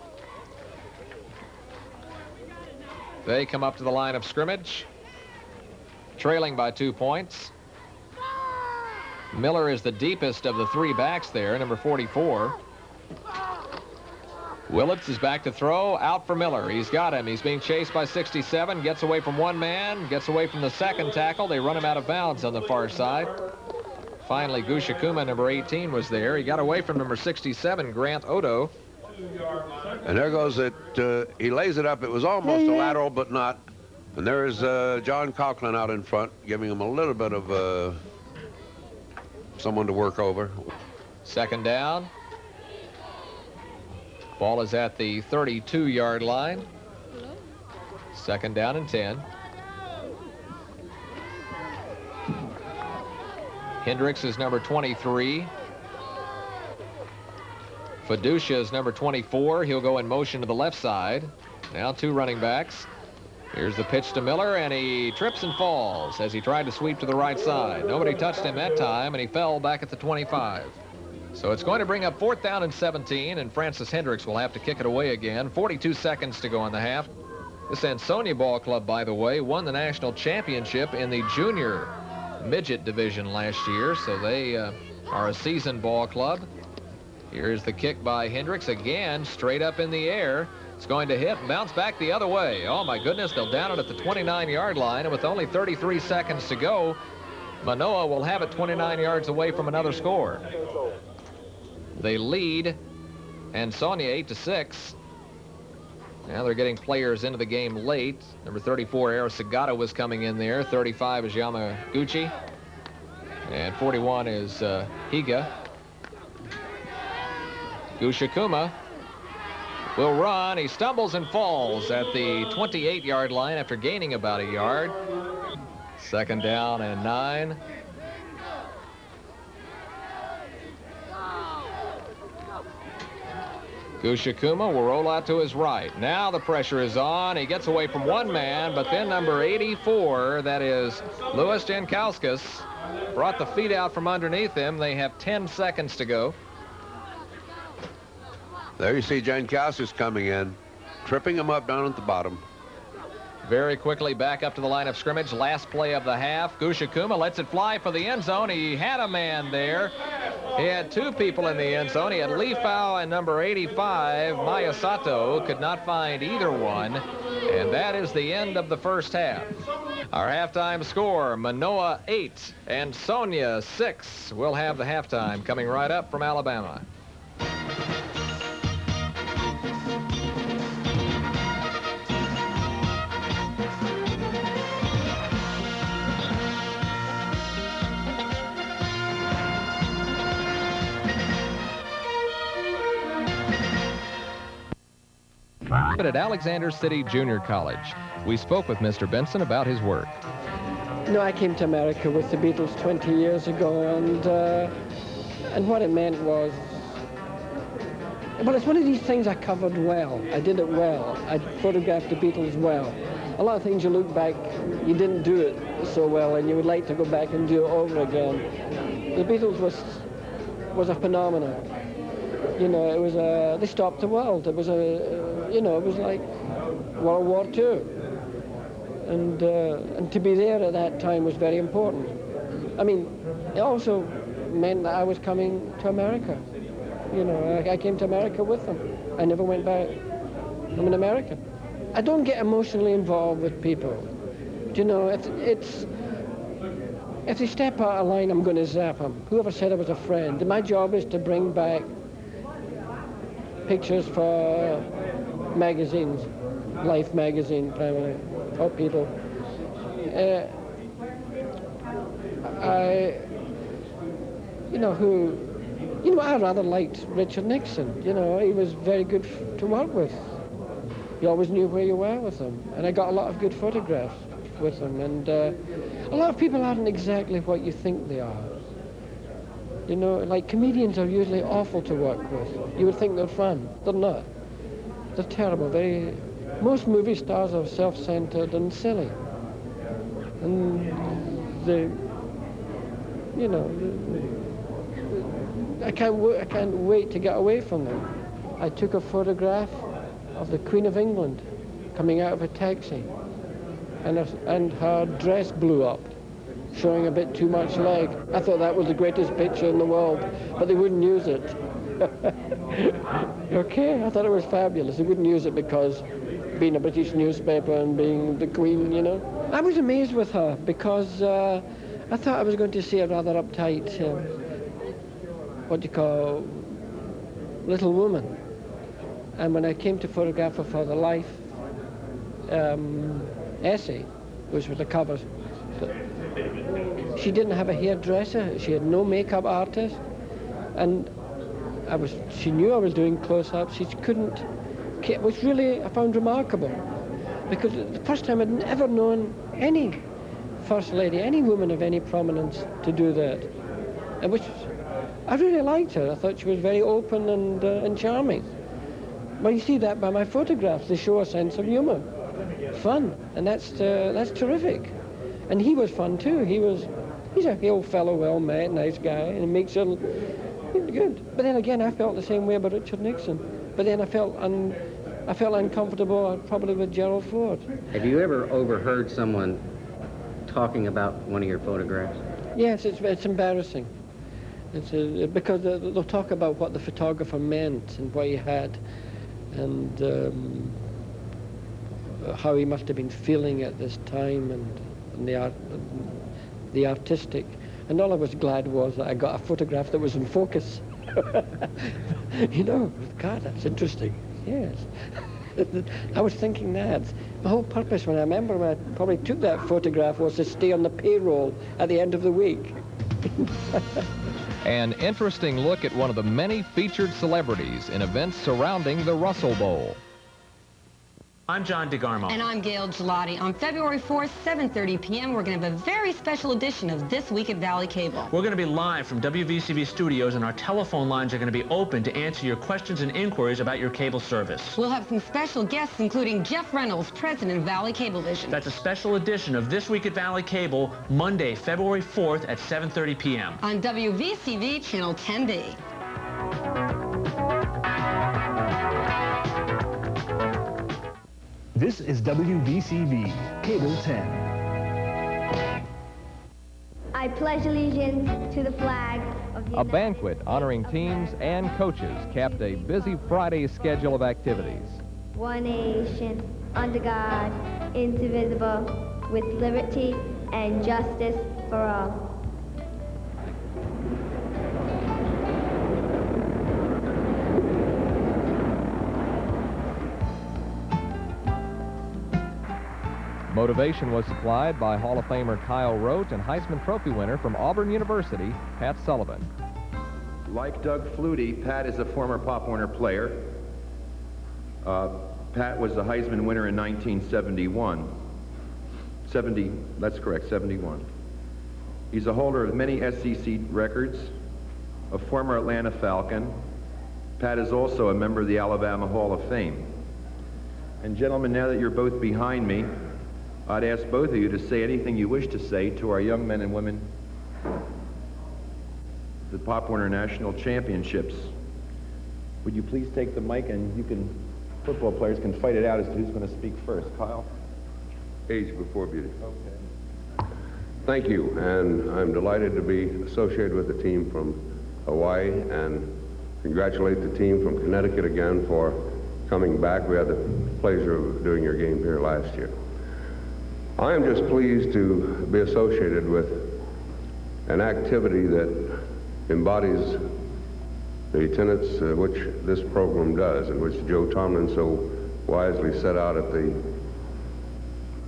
They come up to the line of scrimmage, trailing by 2 points. Miller is the deepest of the 3 backs there, number 44. Willits is back to throw, out for Miller. He's got him. He's being chased by 67, gets away from one man, gets away from the second tackle. They run him out of bounds on the far side. Finally, Gushikuma, number 18, was there. He got away from number 67, Grant Odo. And there goes it. He lays it up. It was almost a lateral, but not. And there is John Coughlin out in front, giving him a little bit of someone to work over. 2nd down. Ball is at the 32-yard line. 2nd down and 10. Hendricks is number 23. Fiducia is number 24. He'll go in motion to the left side. Now 2 running backs. Here's the pitch to Miller, and he trips and falls as he tried to sweep to the right side. Nobody touched him that time, and he fell back at the 25. So it's going to bring up 4th down and 17, and Francis Hendricks will have to kick it away again. 42 seconds to go in the half. This Ansonia ball club, by the way, won the national championship in the junior midget division last year, so they are a seasoned ball club. Here's the kick by Hendricks again, straight up in the air. It's going to hit and bounce back the other way. Oh, my goodness, they'll down it at the 29-yard line, and with only 33 seconds to go, Manoa will have it 29 yards away from another score. They lead Ansonia 8-6. Now they're getting players into the game late. Number 34, Arasagata, was coming in there. 35 is Yamaguchi. And 41 is Higa. Gushikuma will run. He stumbles and falls at the 28-yard line after gaining about a yard. 2nd down and 9. Gushikuma will roll out to his right. Now the pressure is on. He gets away from one man, but then number 84, that is Louis Jankowskis, brought the feet out from underneath him. They have 10 seconds to go. There you see Jankowskis coming in, tripping him up down at the bottom. Very quickly back up to the line of scrimmage. Last play of the half. Gushikuma lets it fly for the end zone. He had a man there. He had 2 people in the end zone. He had Lifau and number 85, Mayasato. Could not find either one. And that is the end of the first half. Our halftime score, Manoa 8, Ansonia 6. We'll have the halftime coming right up from Alabama. At Alexander City Junior College, we spoke with Mr. Benson about his work. No, I came to America with the Beatles 20 years ago, and what it meant was, well, it's one of these things I covered well. I did it well. I photographed the Beatles well. A lot of things you look back, you didn't do it so well, and you would like to go back and do it over again. The Beatles was a phenomenon. You know, it was they stopped the world. It was it was like World War II. And to be there at that time was very important. I mean, it also meant that I was coming to America. You know, I came to America with them. I never went back. I'm an American. I don't get emotionally involved with people. You know, if they step out of line, I'm going to zap them. Whoever said I was a friend. My job is to bring back pictures for magazines, Life magazine primarily, for people. I rather liked Richard Nixon. You know, he was very good to work with. You always knew where you were with him, and I got a lot of good photographs with him. And a lot of people aren't exactly what you think they are. You know, like comedians are usually awful to work with. You would think they're fun. They're not. They're terrible. Most movie stars are self-centered and silly. And I can't wait to get away from them. I took a photograph of the Queen of England coming out of a taxi, and her dress blew up, showing a bit too much leg. I thought that was the greatest picture in the world, but they wouldn't use it. Okay, I thought it was fabulous. They wouldn't use it because being a British newspaper and being the Queen, you know. I was amazed with her because I thought I was going to see a rather uptight, what do you call, little woman. And when I came to photograph her for the Life essay, which was the cover, she didn't have a hairdresser. She had no makeup artist, and she knew I was doing close-ups. She couldn't. It was really, I found, remarkable, because the first time I'd never known any first lady, any woman of any prominence, to do that, and which I really liked her. I thought she was very open and charming. Well, you see that by my photographs. They show a sense of humor. fun, and that's terrific. And he was fun too. He's a old fellow, well met, nice guy, and he makes it good. But then again, I felt the same way about Richard Nixon. But then I felt uncomfortable probably with Gerald Ford. Have you ever overheard someone talking about one of your photographs? Yes, it's embarrassing. Because they'll talk about what the photographer meant and what he had, and how he must have been feeling at this time, and the artistic. And all I was glad was that I got a photograph that was in focus. You know, God, that's interesting. Yes. I was thinking that. The whole purpose, when I remember when I probably took that photograph, was to stay on the payroll at the end of the week. An interesting look at one of the many featured celebrities in events surrounding the Russell Bowl. I'm John DeGarmo. And I'm Gail Gelati. On February 4th, 7:30 p.m., we're going to have a very special edition of This Week at Valley Cable. We're going to be live from WVCV studios, and our telephone lines are going to be open to answer your questions and inquiries about your cable service. We'll have some special guests, including Jeff Reynolds, president of Valley Cablevision. That's a special edition of This Week at Valley Cable, Monday, February 4th at 7:30 p.m. on WVCV Channel 10B. This is WVCV, Cable 10. I pledge allegiance to the flag of the A banquet honoring teams and coaches capped a busy Friday schedule of activities. one nation, under God, indivisible, with liberty and justice for all. Motivation was supplied by Hall of Famer Kyle Rote and Heisman Trophy winner from Auburn University, Pat Sullivan. Like Doug Flutie, Pat is a former Pop Warner player. Pat was the Heisman winner in 1971. 71. He's a holder of many SEC records, a former Atlanta Falcon. Pat is also a member of the Alabama Hall of Fame. And gentlemen, now that you're both behind me, I'd ask both of you to say anything you wish to say to our young men and women, the Pop Warner National Championships. Would you please take the mic, and football players can fight it out as to who's going to speak first. Kyle? Age before beauty. Okay. Thank you, and I'm delighted to be associated with the team from Hawaii, and congratulate the team from Connecticut again for coming back. We had the pleasure of doing your game here last year. I am just pleased to be associated with an activity that embodies the tenets which this program does, and which Joe Tomlin so wisely set out at the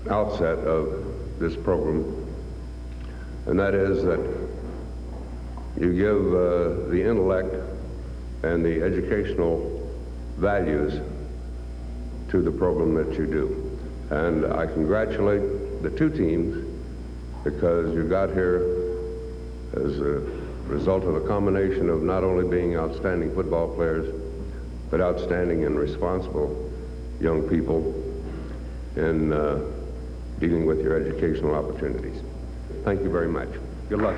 outset of this program, and that is that you give the intellect and the educational values to the program that you do. And I congratulate the two teams, because you got here as a result of a combination of not only being outstanding football players, but outstanding and responsible young people in dealing with your educational opportunities. Thank you very much. Good luck.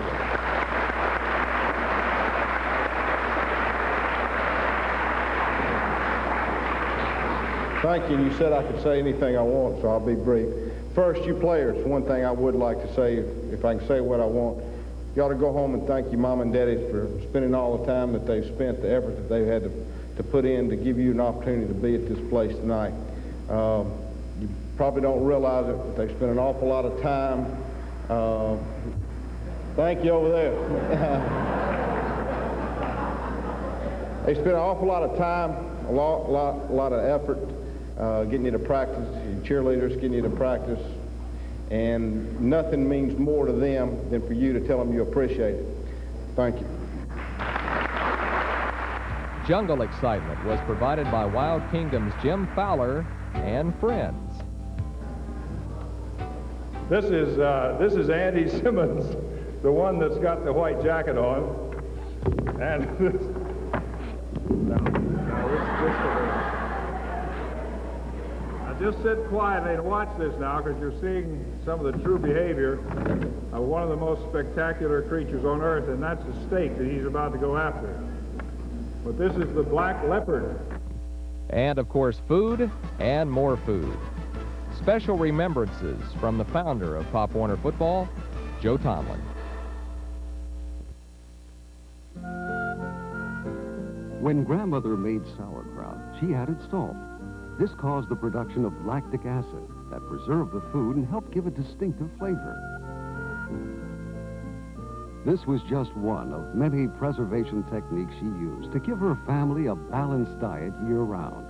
Thank you. You said I could say anything I want, so I'll be brief. First, you players, one thing I would like to say, if I can say what I want, you ought to go home and thank your mom and daddy for spending all the time that they've spent, the effort that they've had to put in to give you an opportunity to be at this place tonight. You probably don't realize it, but they spent an awful lot of time. Thank you over there. They spent an awful lot of time, a lot of effort getting you to practice, your cheerleaders getting you to practice, and nothing means more to them than for you to tell them you appreciate it. Thank you. Jungle excitement was provided by Wild Kingdom's Jim Fowler and friends. This is Andy Simmons, the one that's got the white jacket on, and just sit quietly and watch this now, because you're seeing some of the true behavior of one of the most spectacular creatures on earth, and that's the snake that he's about to go after. But this is the black leopard. And, of course, food and more food. Special remembrances from the founder of Pop Warner Football, Joe Tomlin. When Grandmother made sauerkraut, she added salt. This caused the production of lactic acid that preserved the food and helped give a distinctive flavor. This was just one of many preservation techniques she used to give her family a balanced diet year-round.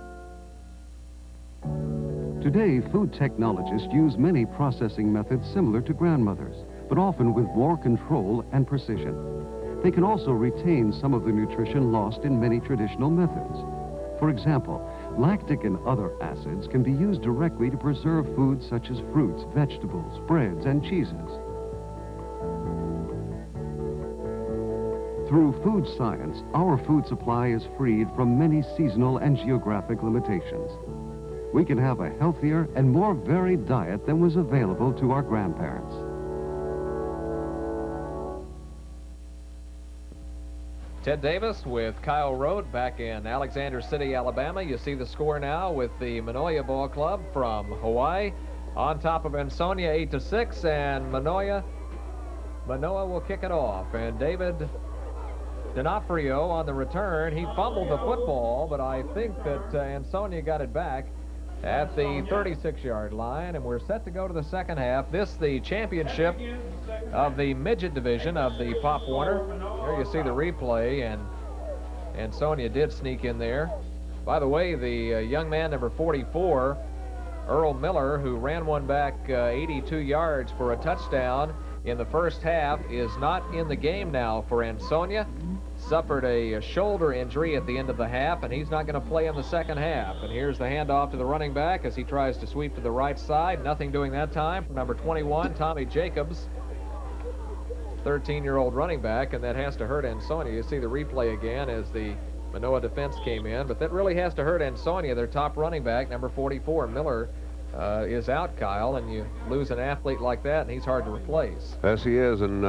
Today, food technologists use many processing methods similar to Grandmother's, but often with more control and precision. They can also retain some of the nutrition lost in many traditional methods. For example, lactic and other acids can be used directly to preserve foods such as fruits, vegetables, breads, and cheeses. Through food science, our food supply is freed from many seasonal and geographic limitations. We can have a healthier and more varied diet than was available to our grandparents. Ted Davis with Kyle Rote back in Alexander City, Alabama. You see the score now with the Manoa Ball Club from Hawaii on top of Ansonia 8-6, and Manoa will kick it off. And David D'Onofrio on the return. He fumbled the football, but I think that Ansonia got it back at the 36-yard line, and we're set to go to the second half. This the championship of the midget division of the Pop Warner. Here you see the replay, and Ansonia did sneak in there. By the way, the young man, number 44, Earl Miller, who ran one back 82 yards for a touchdown in the first half, is not in the game now for Ansonia. Suffered a shoulder injury at the end of the half, and he's not going to play in the second half. And here's the handoff to the running back as he tries to sweep to the right side. Nothing doing that time from number 21, Tommy Jacobs, 13-year-old running back, and that has to hurt Ansonia. You see the replay again as the Manoa defense came in, but that really has to hurt Ansonia. Their top running back, number 44, Miller, is out, Kyle, and you lose an athlete like that, and he's hard to replace. Yes, he is, and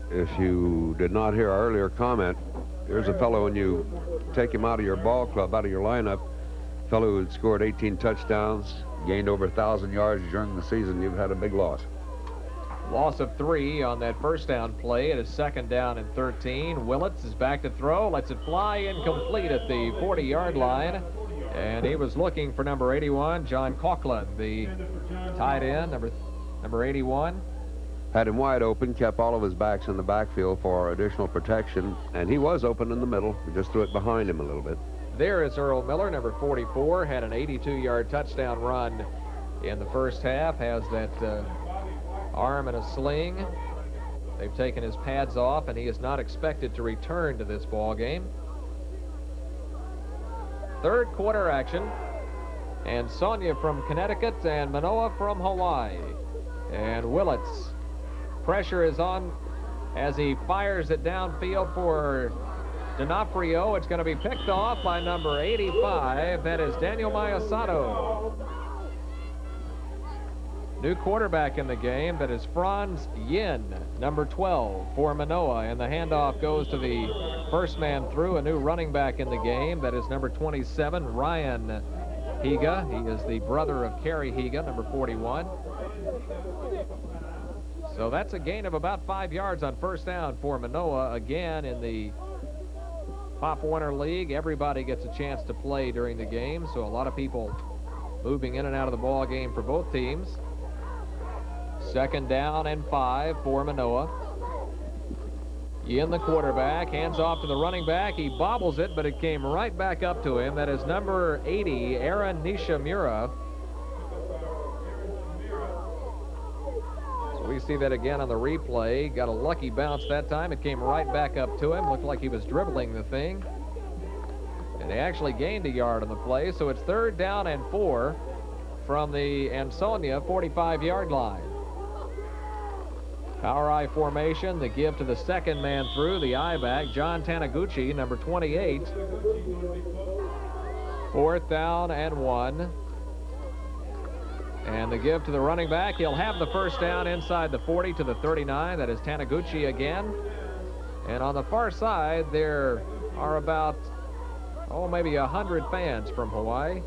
if you did not hear our earlier comment, here's a fellow, when you take him out of your ball club, out of your lineup, a fellow who had scored 18 touchdowns, gained over 1,000 yards during the season, you've had a big loss. Loss of 3 on that first down play. It is second down and 13. Willits is back to throw, lets it fly incomplete at the 40-yard line. And he was looking for number 81, John Coughlin, the tight end, number 81. Had him wide open, kept all of his backs in the backfield for additional protection, and he was open in the middle. We just threw it behind him a little bit. There is Earl Miller, number 44, had an 82-yard touchdown run in the first half, has that arm in a sling. They've taken his pads off, and he is not expected to return to this ball game. Third quarter action. Ansonia from Connecticut and Manoa from Hawaii. And Willits, pressure is on as he fires it downfield for D'Onofrio. It's going to be picked off by number 85. That is Daniel Maiasato. New quarterback in the game, that is Franz Yin, number 12 for Manoa. And the handoff goes to the first man through, a new running back in the game. That is number 27, Ryan Higa. He is the brother of Kerry Higa, number 41. So that's a gain of about 5 yards on first down for Manoa. Again, in the Pop Warner League, everybody gets a chance to play during the game, so a lot of people moving in and out of the ball game for both teams. Second down and 5 for Manoa. In the quarterback, hands off to the running back. He bobbles it, but it came right back up to him. That is number 80, Aaron Nishimura. So we see that again on the replay. Got a lucky bounce that time. It came right back up to him. Looked like he was dribbling the thing. And they actually gained a yard on the play, so it's third down and 4 from the Ansonia 45-yard line. Power I formation, the give to the second man through, the I-back, John Taniguchi, number 28. Fourth down and 1. And the give to the running back. He'll have the first down inside the 40 to the 39. That is Taniguchi again. And on the far side, there are about, maybe 100 fans from Hawaii.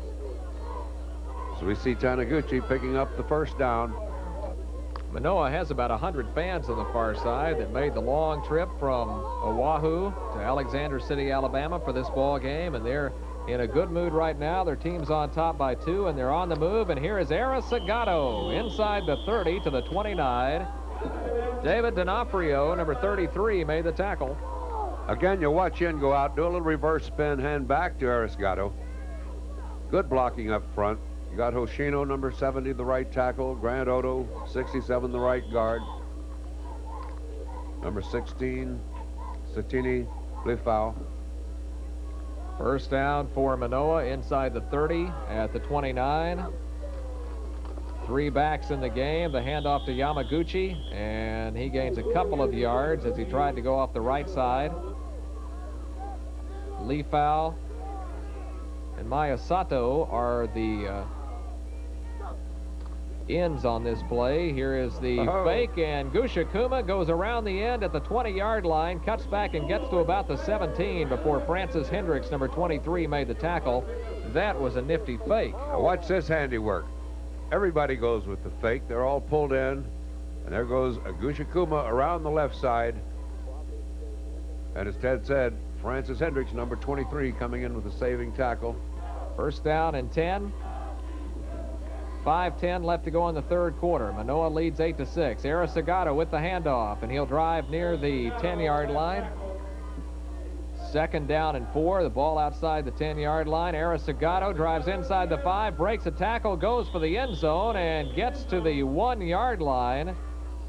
So we see Taniguchi picking up the first down. Manoa has about 100 fans on the far side that made the long trip from Oahu to Alexander City, Alabama for this ball game, and they're in a good mood right now. Their team's on top by 2, and they're on the move, and here is Aristogado inside the 30 to the 29. David D'Onofrio, number 33, made the tackle. Again, you watch in, go out, do a little reverse spin, hand back to Aristogado. Good blocking up front. You got Hoshino, number 70, the right tackle. Grant Odo, 67, the right guard. Number 16, Satini Lifau. First down for Manoa inside the 30 at the 29. 3 backs in the game. The handoff to Yamaguchi, and he gains a couple of yards as he tried to go off the right side. Lifau and Mayasato are the ends on this play. Here is the fake, and Gushikuma goes around the end at the 20-yard line, cuts back and gets to about the 17 before Francis Hendricks, number 23, made the tackle. That was a nifty fake. Now watch this handiwork. Everybody goes with the fake. They're all pulled in, and there goes Gushikuma around the left side. And as Ted said, Francis Hendricks, number 23, coming in with a saving tackle. First down and 10. 5:10 left to go in the third quarter. Manoa leads 8-6. Aristogado with the handoff, and he'll drive near the 10-yard line. Second down and 4. The ball outside the 10-yard line. Aristogado drives inside the 5, breaks a tackle, goes for the end zone, and gets to the 1-yard line.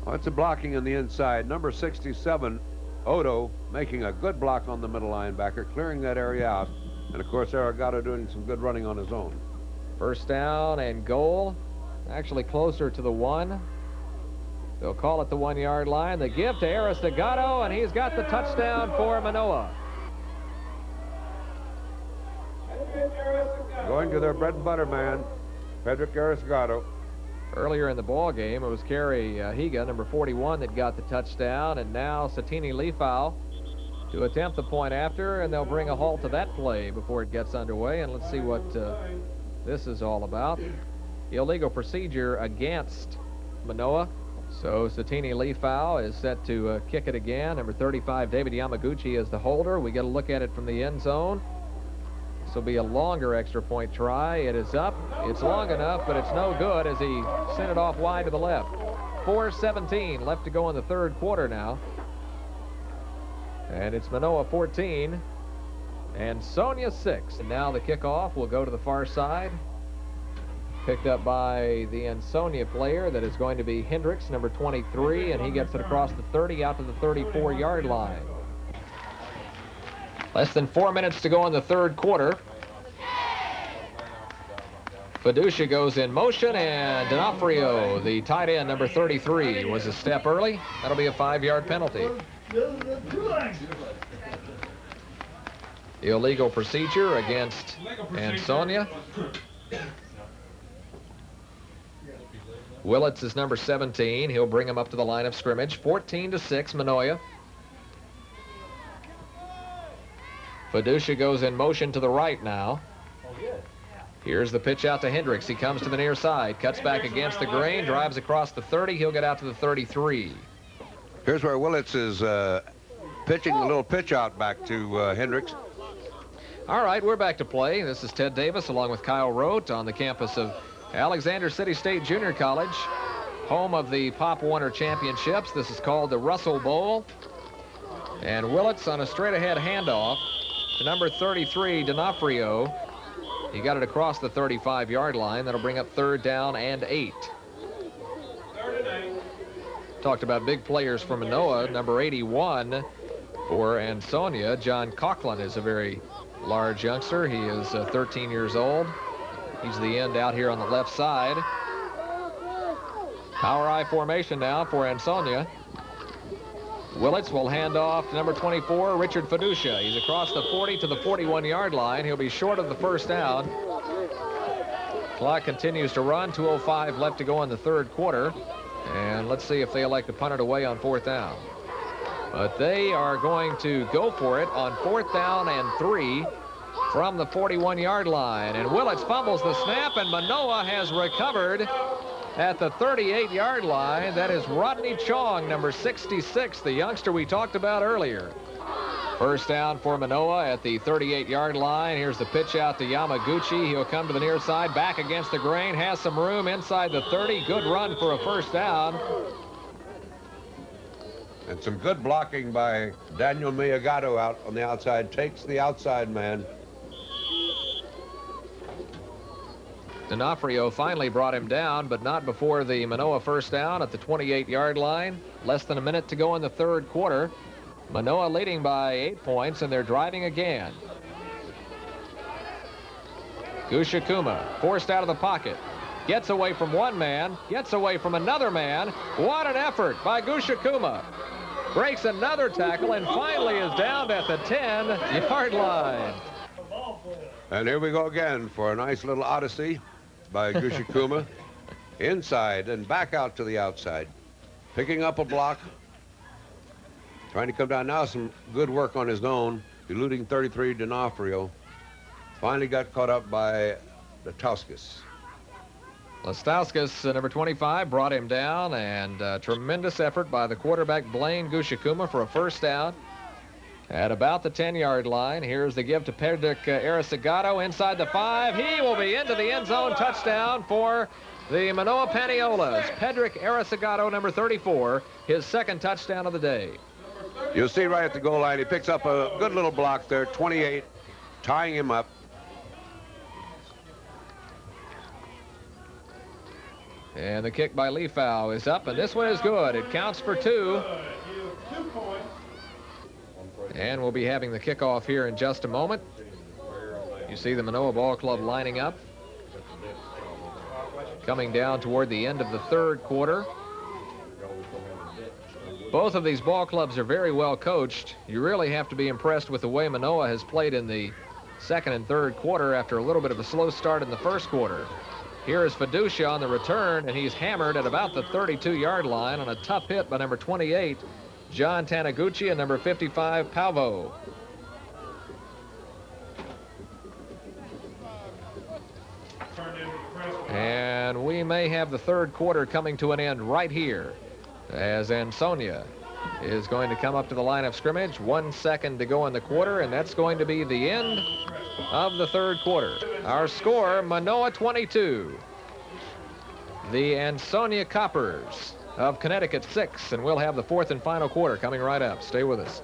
Oh, it's a blocking on the inside. Number 67, Odo, making a good block on the middle linebacker, clearing that area out. And, of course, Aristogado doing some good running on his own. First down and goal, actually closer to the 1. They'll call it the 1-yard line. The give to Aristogado, and he's got the touchdown for Manoa. Going to their bread and butter man, Pedrick Aristogado. Earlier in the ball game, it was Kerry Higa, number 41, that got the touchdown, and now Satini Lifau to attempt the point after, and they'll bring a halt to that play before it gets underway, and let's see what this is all about. Illegal procedure against Manoa. So Satini Lifau is set to kick it again. Number 35, David Yamaguchi, is the holder. We get a look at it from the end zone. This will be a longer extra point try. It is up. It's long enough, but it's no good as he sent it off wide to the left. 4:17 left to go in the third quarter now. And it's Manoa 14. Ansonia 6. And now the kickoff will go to the far side. Picked up by the Ansonia player. That is going to be Hendricks, number 23, and he gets it across the 30 out to the 34-yard line. Less than 4 minutes to go in the third quarter. Fiducia goes in motion, and D'Onofrio, the tight end, number 33, was a step early. That'll be a 5-yard penalty. Illegal procedure against Ansonia. Willits is number 17. He'll bring him up to the line of scrimmage. 14-6, Manoa. Fiducia goes in motion to the right now. Here's the pitch out to Hendricks. He comes to the near side, cuts back against the grain, drives across the 30. He'll get out to the 33. Here's where Willits is pitching a little pitch out back to Hendricks. All right, we're back to play. This is Ted Davis along with Kyle Rote on the campus of Alexander City State Junior College, home of the Pop Warner Championships. This is called the Russell Bowl. And Willits on a straight-ahead handoff to number 33, D'Onofrio. He got it across the 35-yard line. That'll bring up third down and 8. Talked about big players for Manoa. Number 81 for Ansonia, John Coughlin, is a very large youngster. He is 13 years old. He's the end out here on the left side. Power I formation now for Ansonia. Willits will hand off to number 24, Richard Fiducia. He's across the 40 to the 41-yard line. He'll be short of the first down. Clock continues to run. 2:05 left to go in the third quarter. And let's see if they elect to punt it away on 4th down. But they are going to go for it on 4th down and 3 from the 41-yard line. And Willits fumbles the snap, and Manoa has recovered at the 38-yard line. That is Rodney Chong, number 66, the youngster we talked about earlier. First down for Manoa at the 38-yard line. Here's the pitch out to Yamaguchi. He'll come to the near side, back against the grain, has some room inside the 30. Good run for a first down. And some good blocking by Daniel Miyagato out on the outside. Takes the outside man. D'Onofrio finally brought him down, but not before the Manoa first down at the 28-yard line. Less than a minute to go in the third quarter. Manoa leading by 8 points, and they're driving again. Gushikuma forced out of the pocket. Gets away from one man, gets away from another man. What an effort by Gushikuma. Breaks another tackle and finally is down at the 10-yard line. And here we go again for a nice little odyssey by Gushikuma. Inside and back out to the outside. Picking up a block. Trying to come down now. Some good work on his own. Eluding 33 D'Onofrio. Finally got caught up by Lestauskas. Lestauskas, number 25, brought him down, and tremendous effort by the quarterback Blaine Gushikuma for a first down at about the 10-yard line. Here's the give to Pedrick Arecigato inside the 5. He will be into the end zone. Touchdown for the Manoa Paniolos. Pedrick Arecigato, number 34, his second touchdown of the day. You'll see right at the goal line, he picks up a good little block there, 28, tying him up. And the kick by Leafau is up, and this one is good. It counts for 2. And we'll be having the kickoff here in just a moment. You see the Manoa Ball Club lining up. Coming down toward the end of the third quarter. Both of these ball clubs are very well coached. You really have to be impressed with the way Manoa has played in the second and third quarter after a little bit of a slow start in the first quarter. Here is Fiducia on the return, and he's hammered at about the 32-yard line on a tough hit by number 28, John Taniguchi, and number 55, Palvo. And we may have the third quarter coming to an end right here, as Ansonia is going to come up to the line of scrimmage. 1 second to go in the quarter, and that's going to be the end of the third quarter. Our score, Manoa 22. The Ansonia Coppers of Connecticut 6, and we'll have the fourth and final quarter coming right up. Stay with us.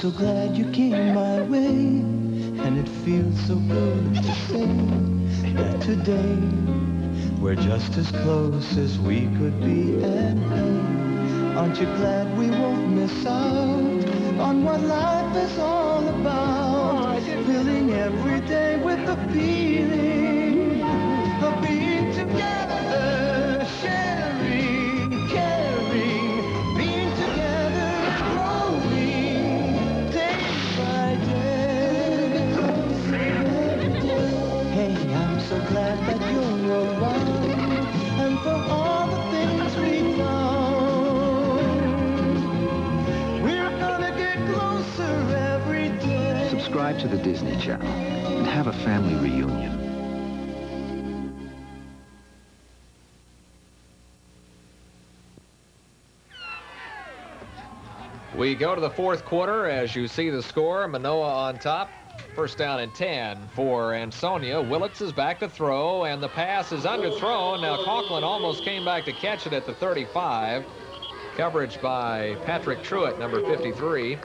So glad you came my way, and it feels so good to say that today we're just as close as we could be. And aren't you glad we won't miss out on what life is all about? Filling every day with the feeling of being together, sharing, caring, being together, growing. So glad that you're around, and for all the things we found, we're gonna get closer every day. Subscribe to the Disney Channel and have a family reunion. We go to the fourth quarter. As you see the score, Manoa on top. First down and 10 for Ansonia. Willits is back to throw, and the pass is underthrown. Now Conklin almost came back to catch it at the 35. Coverage by Patrick Truitt, number 53.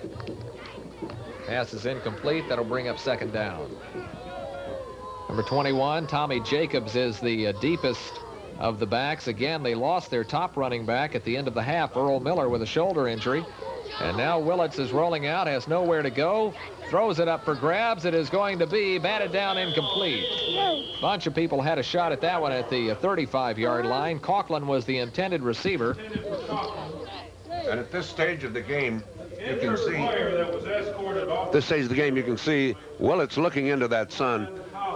Pass is incomplete. That'll bring up second down. Number 21, Tommy Jacobs, is the deepest of the backs. Again, they lost their top running back at the end of the half, Earl Miller, with a shoulder injury. And now Willits is rolling out, has nowhere to go, throws it up for grabs. It is going to be batted down incomplete. A bunch of people had a shot at that one at the 35-yard line. Coughlin was the intended receiver. And at this stage of the game, you can see, at this stage of the game, you can see Willits looking into that sun,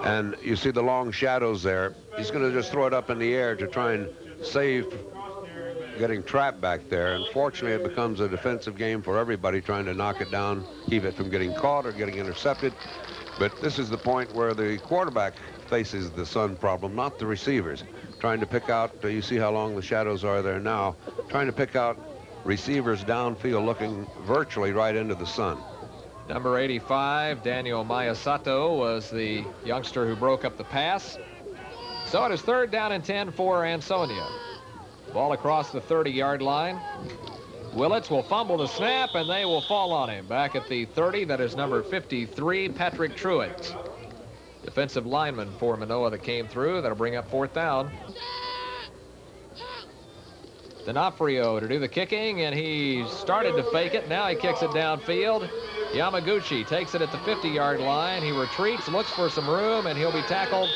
and you see the long shadows there. He's going to just throw it up in the air to try and save getting trapped back there. Unfortunately, it becomes a defensive game for everybody trying to knock it down, keep it from getting caught or getting intercepted. But this is the point where the quarterback faces the sun problem, not the receivers. Trying to pick out, you see how long the shadows are there now, trying to pick out receivers downfield looking virtually right into the sun. Number 85, Daniel Mayasato, was the youngster who broke up the pass. So it is 3rd down and 10 for Ansonia. Ball across the 30-yard line. Willits will fumble the snap, and they will fall on him. Back at the 30, that is number 53, Patrick Truitt. Defensive lineman for Manoa that came through. That'll bring up 4th down. D'Onofrio to do the kicking, and he started to fake it. Now he kicks it downfield. Yamaguchi takes it at the 50-yard line. He retreats, looks for some room, and he'll be tackled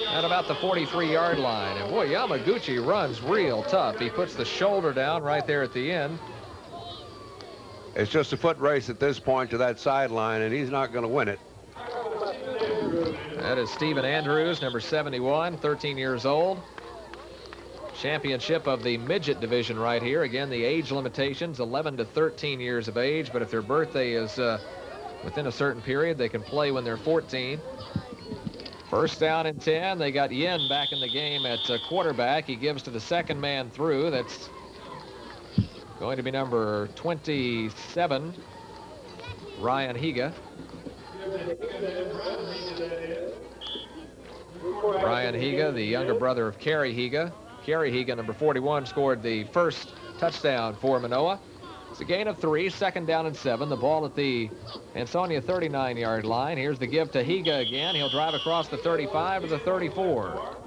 at about the 43-yard line. And boy, Yamaguchi runs real tough. He puts the shoulder down right there at the end. It's just a foot race at this point to that sideline, and he's not going to win it. That is Stephen Andrews, number 71, 13 years old. Championship of the midget division right here. Again, the age limitations, 11 to 13 years of age, but if their birthday is within a certain period, they can play when they're 14. 1st down and 10. They got Yin back in the game at quarterback. He gives to the second man through. That's going to be number 27, Ryan Higa. Ryan Higa, the younger brother of Kerry Higa. Kerry Higa, number 41, scored the first touchdown for Manoa. It's a gain of 3, 2nd down and 7. The ball at the Ansonia 39-yard line. Here's the give to Higa again. He'll drive across the 35 to the 34.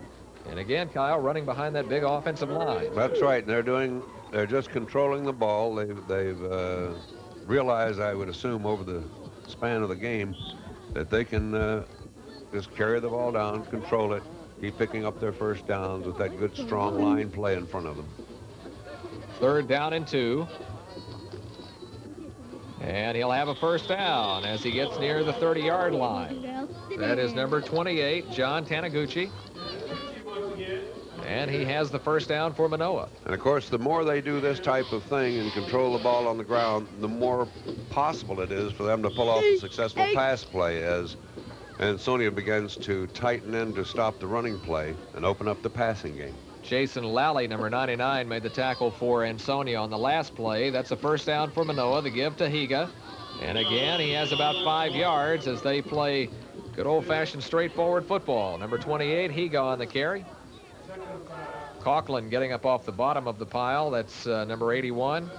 And again, Kyle running behind that big offensive line. That's right. They're just controlling the ball. They've realized, I would assume, over the span of the game, that they can just carry the ball down, control it, keep picking up their first downs with that good, strong line play in front of them. 3rd down and 2. And he'll have a 1st down as he gets near the 30-yard line. That is number 28, John Taniguchi. And he has the 1st down for Manoa. And, of course, the more they do this type of thing and control the ball on the ground, the more possible it is for them to pull off a successful pass play as Ansonia begins to tighten in to stop the running play and open up the passing game. Jason Lally, number 99, made the tackle for Ansonia on the last play. That's a 1st down for Manoa. The give to Higa. And again, he has about 5 yards as they play good old-fashioned straightforward football. Number 28, Higa on the carry. Coughlin getting up off the bottom of the pile. That's number 81.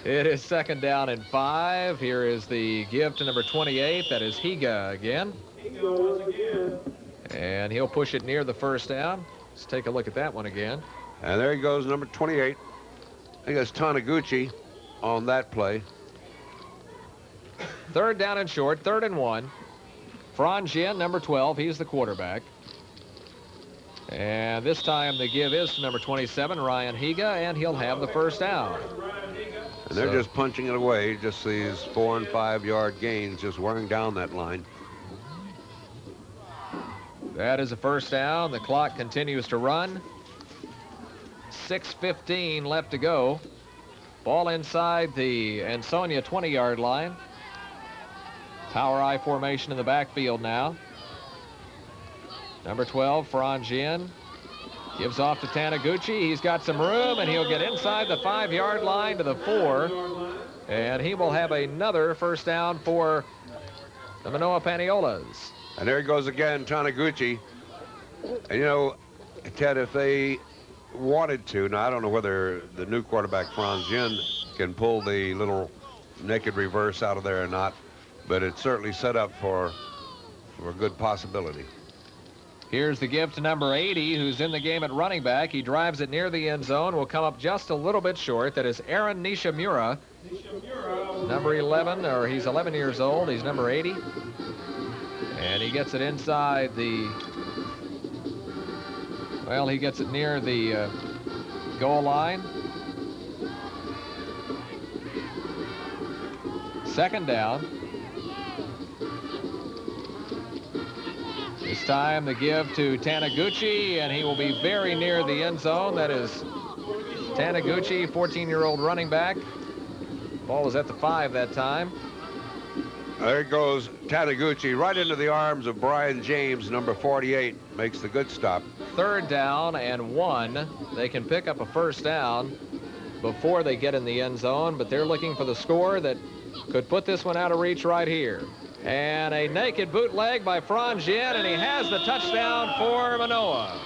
It is 2nd down and 5. Here is the give to number 28. That is Higa again. And he'll push it near the 1st down. Let's take a look at that one again. And there he goes, number 28. I think that's Taniguchi on that play. 3rd down and short, 3rd and 1. Franjin, number 12, he's the quarterback. And this time the give is to number 27, Ryan Higa, and he'll have the 1st down. And they're just punching it away, just these 4- and 5-yard gains, just wearing down that line. That is a 1st down. The clock continues to run. 6:15 left to go. Ball inside the Ansonia 20-yard line. Power I formation in the backfield now. Number 12, Franjin, gives off to Taniguchi. He's got some room, and he'll get inside the 5-yard line to the 4. And he will have another 1st down for the Manoa Paniolos. And there he goes again, Taniguchi. And, you know, Ted, if they wanted to, now I don't know whether the new quarterback, Franjin, can pull the little naked reverse out of there or not, but it's certainly set up for a good possibility. Here's the give to number 80, who's in the game at running back. He drives it near the end zone, will come up just a little bit short. That is Aaron Nishimura, Number 11, or he's 11 years old. He's number 80. And he gets it inside the, well, he gets it near the goal line. Second down. This time the give to Taniguchi, and he will be very near the end zone. That is Taniguchi, 14-year-old running back. Ball was at the 5 that time. There goes Taniguchi right into the arms of Brian James, number 48. Makes the good stop. Third down and 1. They can pick up a first down before they get in the end zone, but they're looking for the score that could put this one out of reach right here. And a naked bootleg by Franjin, and he has the touchdown for Manoa.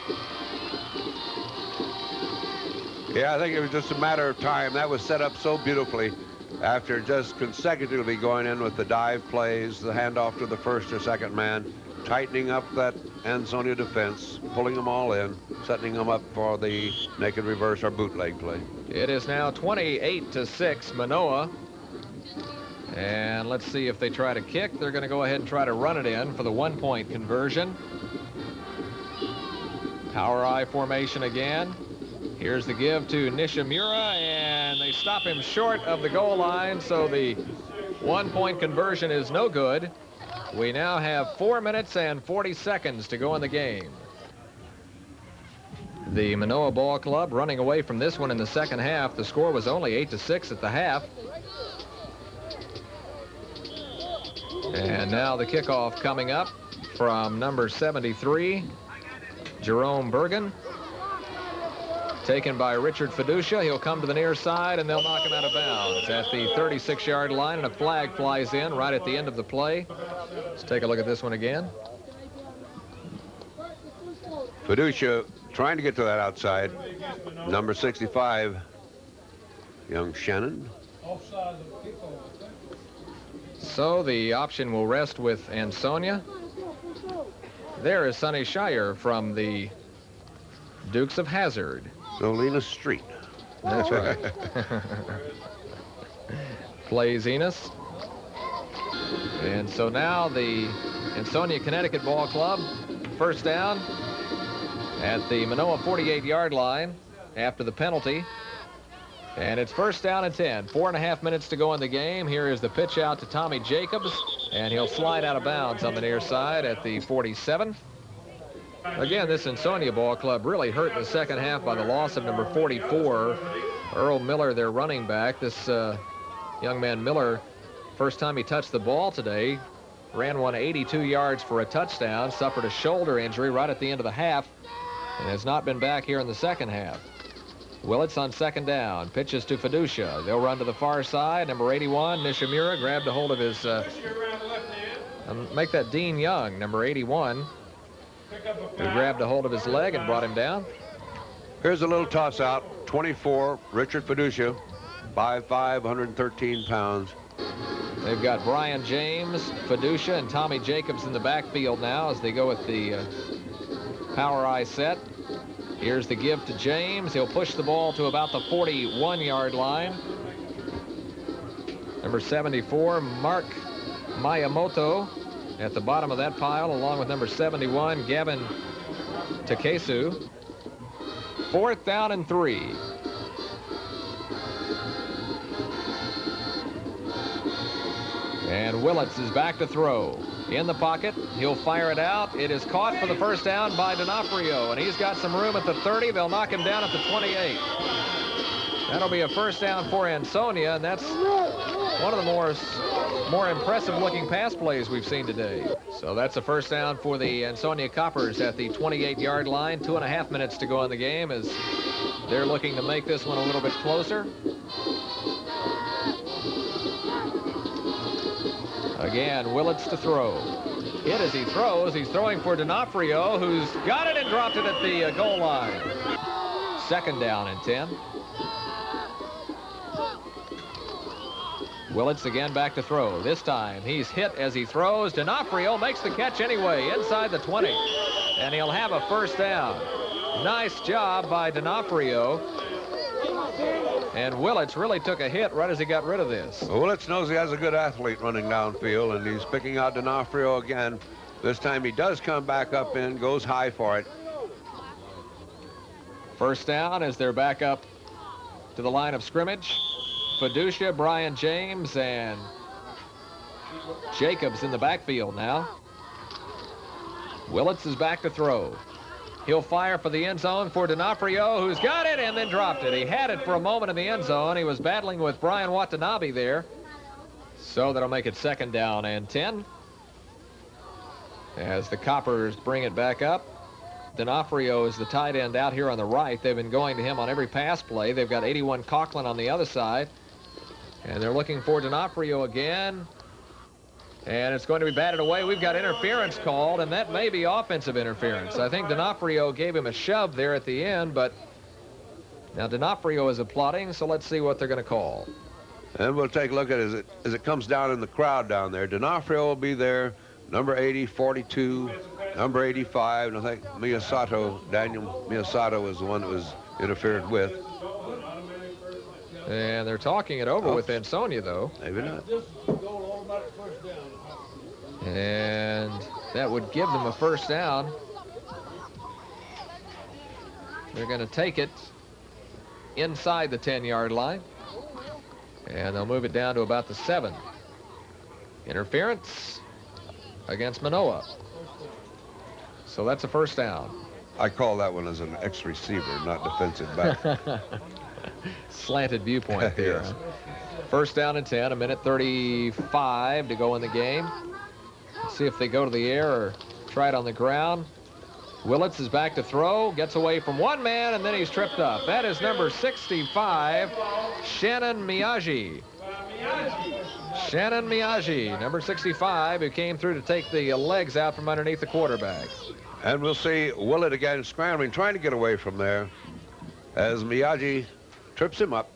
Yeah, I think it was just a matter of time. That was set up so beautifully after just consecutively going in with the dive plays, the handoff to the first or second man, tightening up that Ansonia defense, pulling them all in, setting them up for the naked reverse or bootleg play. It is now 28-6 Manoa. And let's see if they try to kick. They're going to go ahead and try to run it in for the 1-point conversion. Power I formation again. Here's the give to Nishimura, and they stop him short of the goal line, so the 1-point conversion is no good. We now have 4 minutes and 40 seconds to go in the game. The Manoa Ball Club running away from this one in the second half. The score was only 8-6 at the half. And now the kickoff coming up from number 73, Jerome Bergen. Taken by Richard Fiducia. He'll come to the near side, and they'll knock him out of bounds at the 36-yard line, and a flag flies in right at the end of the play. Let's take a look at this one again. Fiducia trying to get to that outside. Number 65, young Shannon. So the option will rest with Ansonia. There is Sonny Shire from the Dukes of Hazzard. Nolina Street. That's right. Plays Enos. And so now the Ansonia, Connecticut Ball Club, first down at the Manoa 48-yard line after the penalty. And it's first down and 10. 4.5 minutes to go in the game. Here is the pitch out to Tommy Jacobs, and he'll slide out of bounds on the near side at the 47. Again, this Ansonia Ball Club really hurt in the second half by the loss of number 44, Earl Miller, their running back. This young man Miller, first time he touched the ball today, ran one 82 yards for a touchdown, suffered a shoulder injury right at the end of the half, and has not been back here in the second half. Willits on second down, pitches to Fiducia. They'll run to the far side. Number 81, Nishimura, grabbed a hold of his, make that Dean Young, number 81, who grabbed a hold of his leg and brought him down. Here's a little toss out. 24, Richard Fiducia, 5'5", 113 pounds. They've got Brian James, Fiducia, and Tommy Jacobs in the backfield now as they go with the power I set. Here's the give to James. He'll push the ball to about the 41-yard line. Number 74, Mark Miyamoto, at the bottom of that pile, along with number 71, Gavin Takesu. Fourth down and 3. And Willits is back to throw. In the pocket, he'll fire it out. It is caught for the first down by D'Onofrio, and he's got some room at the 30. They'll knock him down at the 28. That'll be a first down for Ansonia, and that's one of the more impressive-looking pass plays we've seen today. So that's a first down for the Ansonia Coppers at the 28-yard line. 2.5 minutes to go in the game as they're looking to make this one a little bit closer. Again, Willits to throw. Hit as he throws. He's throwing for D'Onofrio, who's got it and dropped it at the goal line. Second down and 10. Willits again back to throw. This time he's hit as he throws. D'Onofrio makes the catch anyway inside the 20. And he'll have a first down. Nice job by D'Onofrio. And Willits really took a hit right as he got rid of this. Well, Willits knows he has a good athlete running downfield, and he's picking out D'Onofrio again. This time he does come back up in, goes high for it. First down as they're back up to the line of scrimmage. Fiducia, Brian James, and Jacobs in the backfield now. Willits is back to throw. He'll fire for the end zone for D'Onofrio, who's got it and then dropped it. He had it for a moment in the end zone. He was battling with Brian Watanabe there. So that'll make it second down and 10. As the Coppers bring it back up. D'Onofrio is the tight end out here on the right. They've been going to him on every pass play. They've got 81 Conklin on the other side. And they're looking for D'Onofrio again. And it's going to be batted away. We've got interference called, and that may be offensive interference. I think D'Onofrio gave him a shove there at the end, but now D'Onofrio is applauding, so let's see what they're going to call. And we'll take a look at it as it comes down in the crowd down there. D'Onofrio will be there, number 80, 42, number 85, and I think Daniel Miyasato was the one that was interfered with. And they're talking it over with Ansonia, though. Maybe not. And that would give them a first down. They're going to take it inside the 10-yard line. And they'll move it down to about the 7. Interference against Manoa. So that's a first down. I call that one as an ex-receiver, not defensive back. Slanted viewpoint there. Yes. First down and 10, a minute 35 to go in the game. Let's see if they go to the air or try it on the ground. Willits is back to throw, gets away from one man, and then he's tripped up. That is number 65, Shannon Miyagi. Shannon Miyagi, number 65, who came through to take the legs out from underneath the quarterback. And we'll see Willett again scrambling, trying to get away from there as Miyagi trips him up.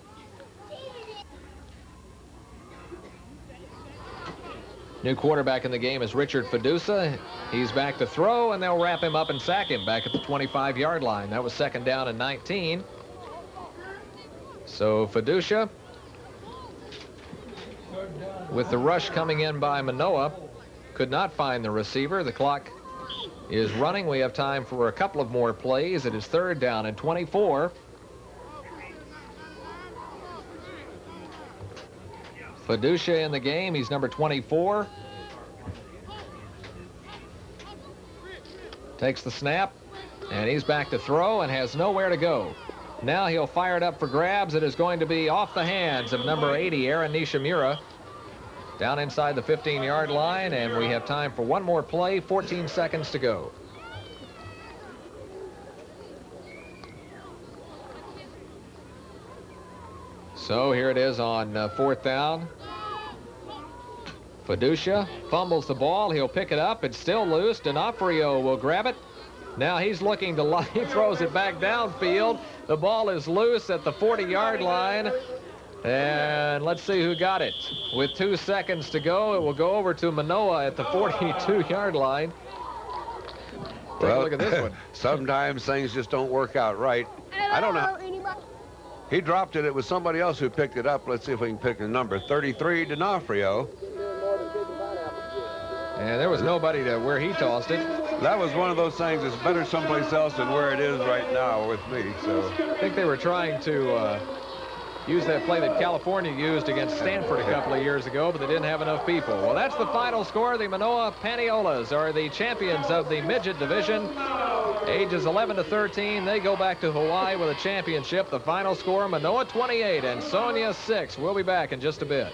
New quarterback in the game is Richard Fiducia. He's back to throw, and they'll wrap him up and sack him back at the 25-yard line. That was second down and 19. So Fiducia, with the rush coming in by Manoa, could not find the receiver. The clock is running. We have time for a couple of more plays. It is third down and 24. Fiducia in the game. He's number 24. Takes the snap, and he's back to throw and has nowhere to go. Now he'll fire it up for grabs. It is going to be off the hands of number 80, Aaron Nishimura, down inside the 15-yard line, and we have time for one more play, 14 seconds to go. So here it is on fourth down. Fiducia fumbles the ball. He'll pick it up. It's still loose. D'Onofrio will grab it. Now he's looking to he throws it back downfield. The ball is loose at the 40-yard line. And let's see who got it. With 2 seconds to go, it will go over to Manoa at the 42-yard line. Take a look at this one. Sometimes things just don't work out right. I don't know. He dropped it. It was somebody else who picked it up. Let's see if we can pick the number. 33, D'Onofrio. And there was nobody to where he tossed it. That was one of those things that's better someplace else than where it is right now with me. So I think they were trying to use that play that California used against Stanford a couple of years ago, but they didn't have enough people. Well, that's the final score. The Manoa Paniolos are the champions of the midget division. Ages 11 to 13, they go back to Hawaii with a championship. The final score, Manoa 28 and Ansonia 6. We'll be back in just a bit.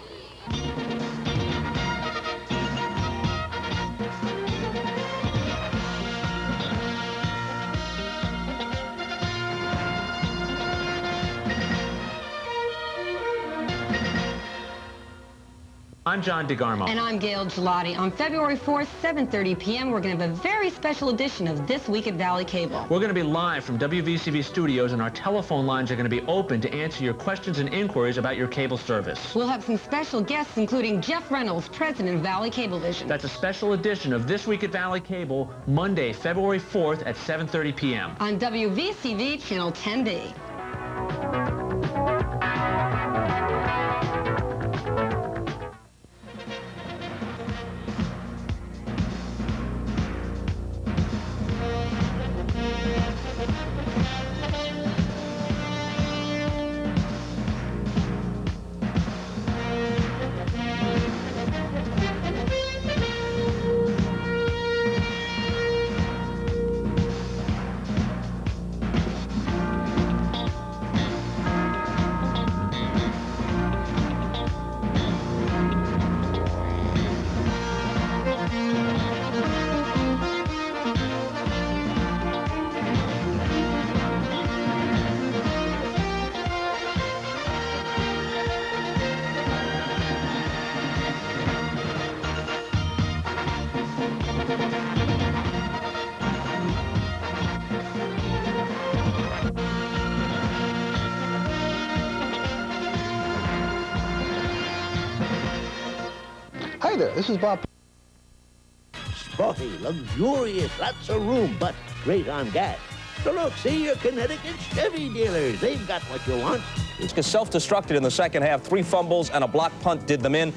I'm John DeGarmo. And I'm Gail Gelati. On February 4th, 7:30 p.m., we're going to have a very special edition of This Week at Valley Cable. We're going to be live from WVCV studios, and our telephone lines are going to be open to answer your questions and inquiries about your cable service. We'll have some special guests, including Jeff Reynolds, president of Valley Cablevision. That's a special edition of This Week at Valley Cable, Monday, February 4th at 7:30 p.m. on WVCV Channel 10B. there, this is Bob. Sporty, luxurious, lots of room, but great on gas. So look, see your Connecticut Chevy dealers. They've got what you want. It's self-destructed in the second half. 3 fumbles and a block punt did them in.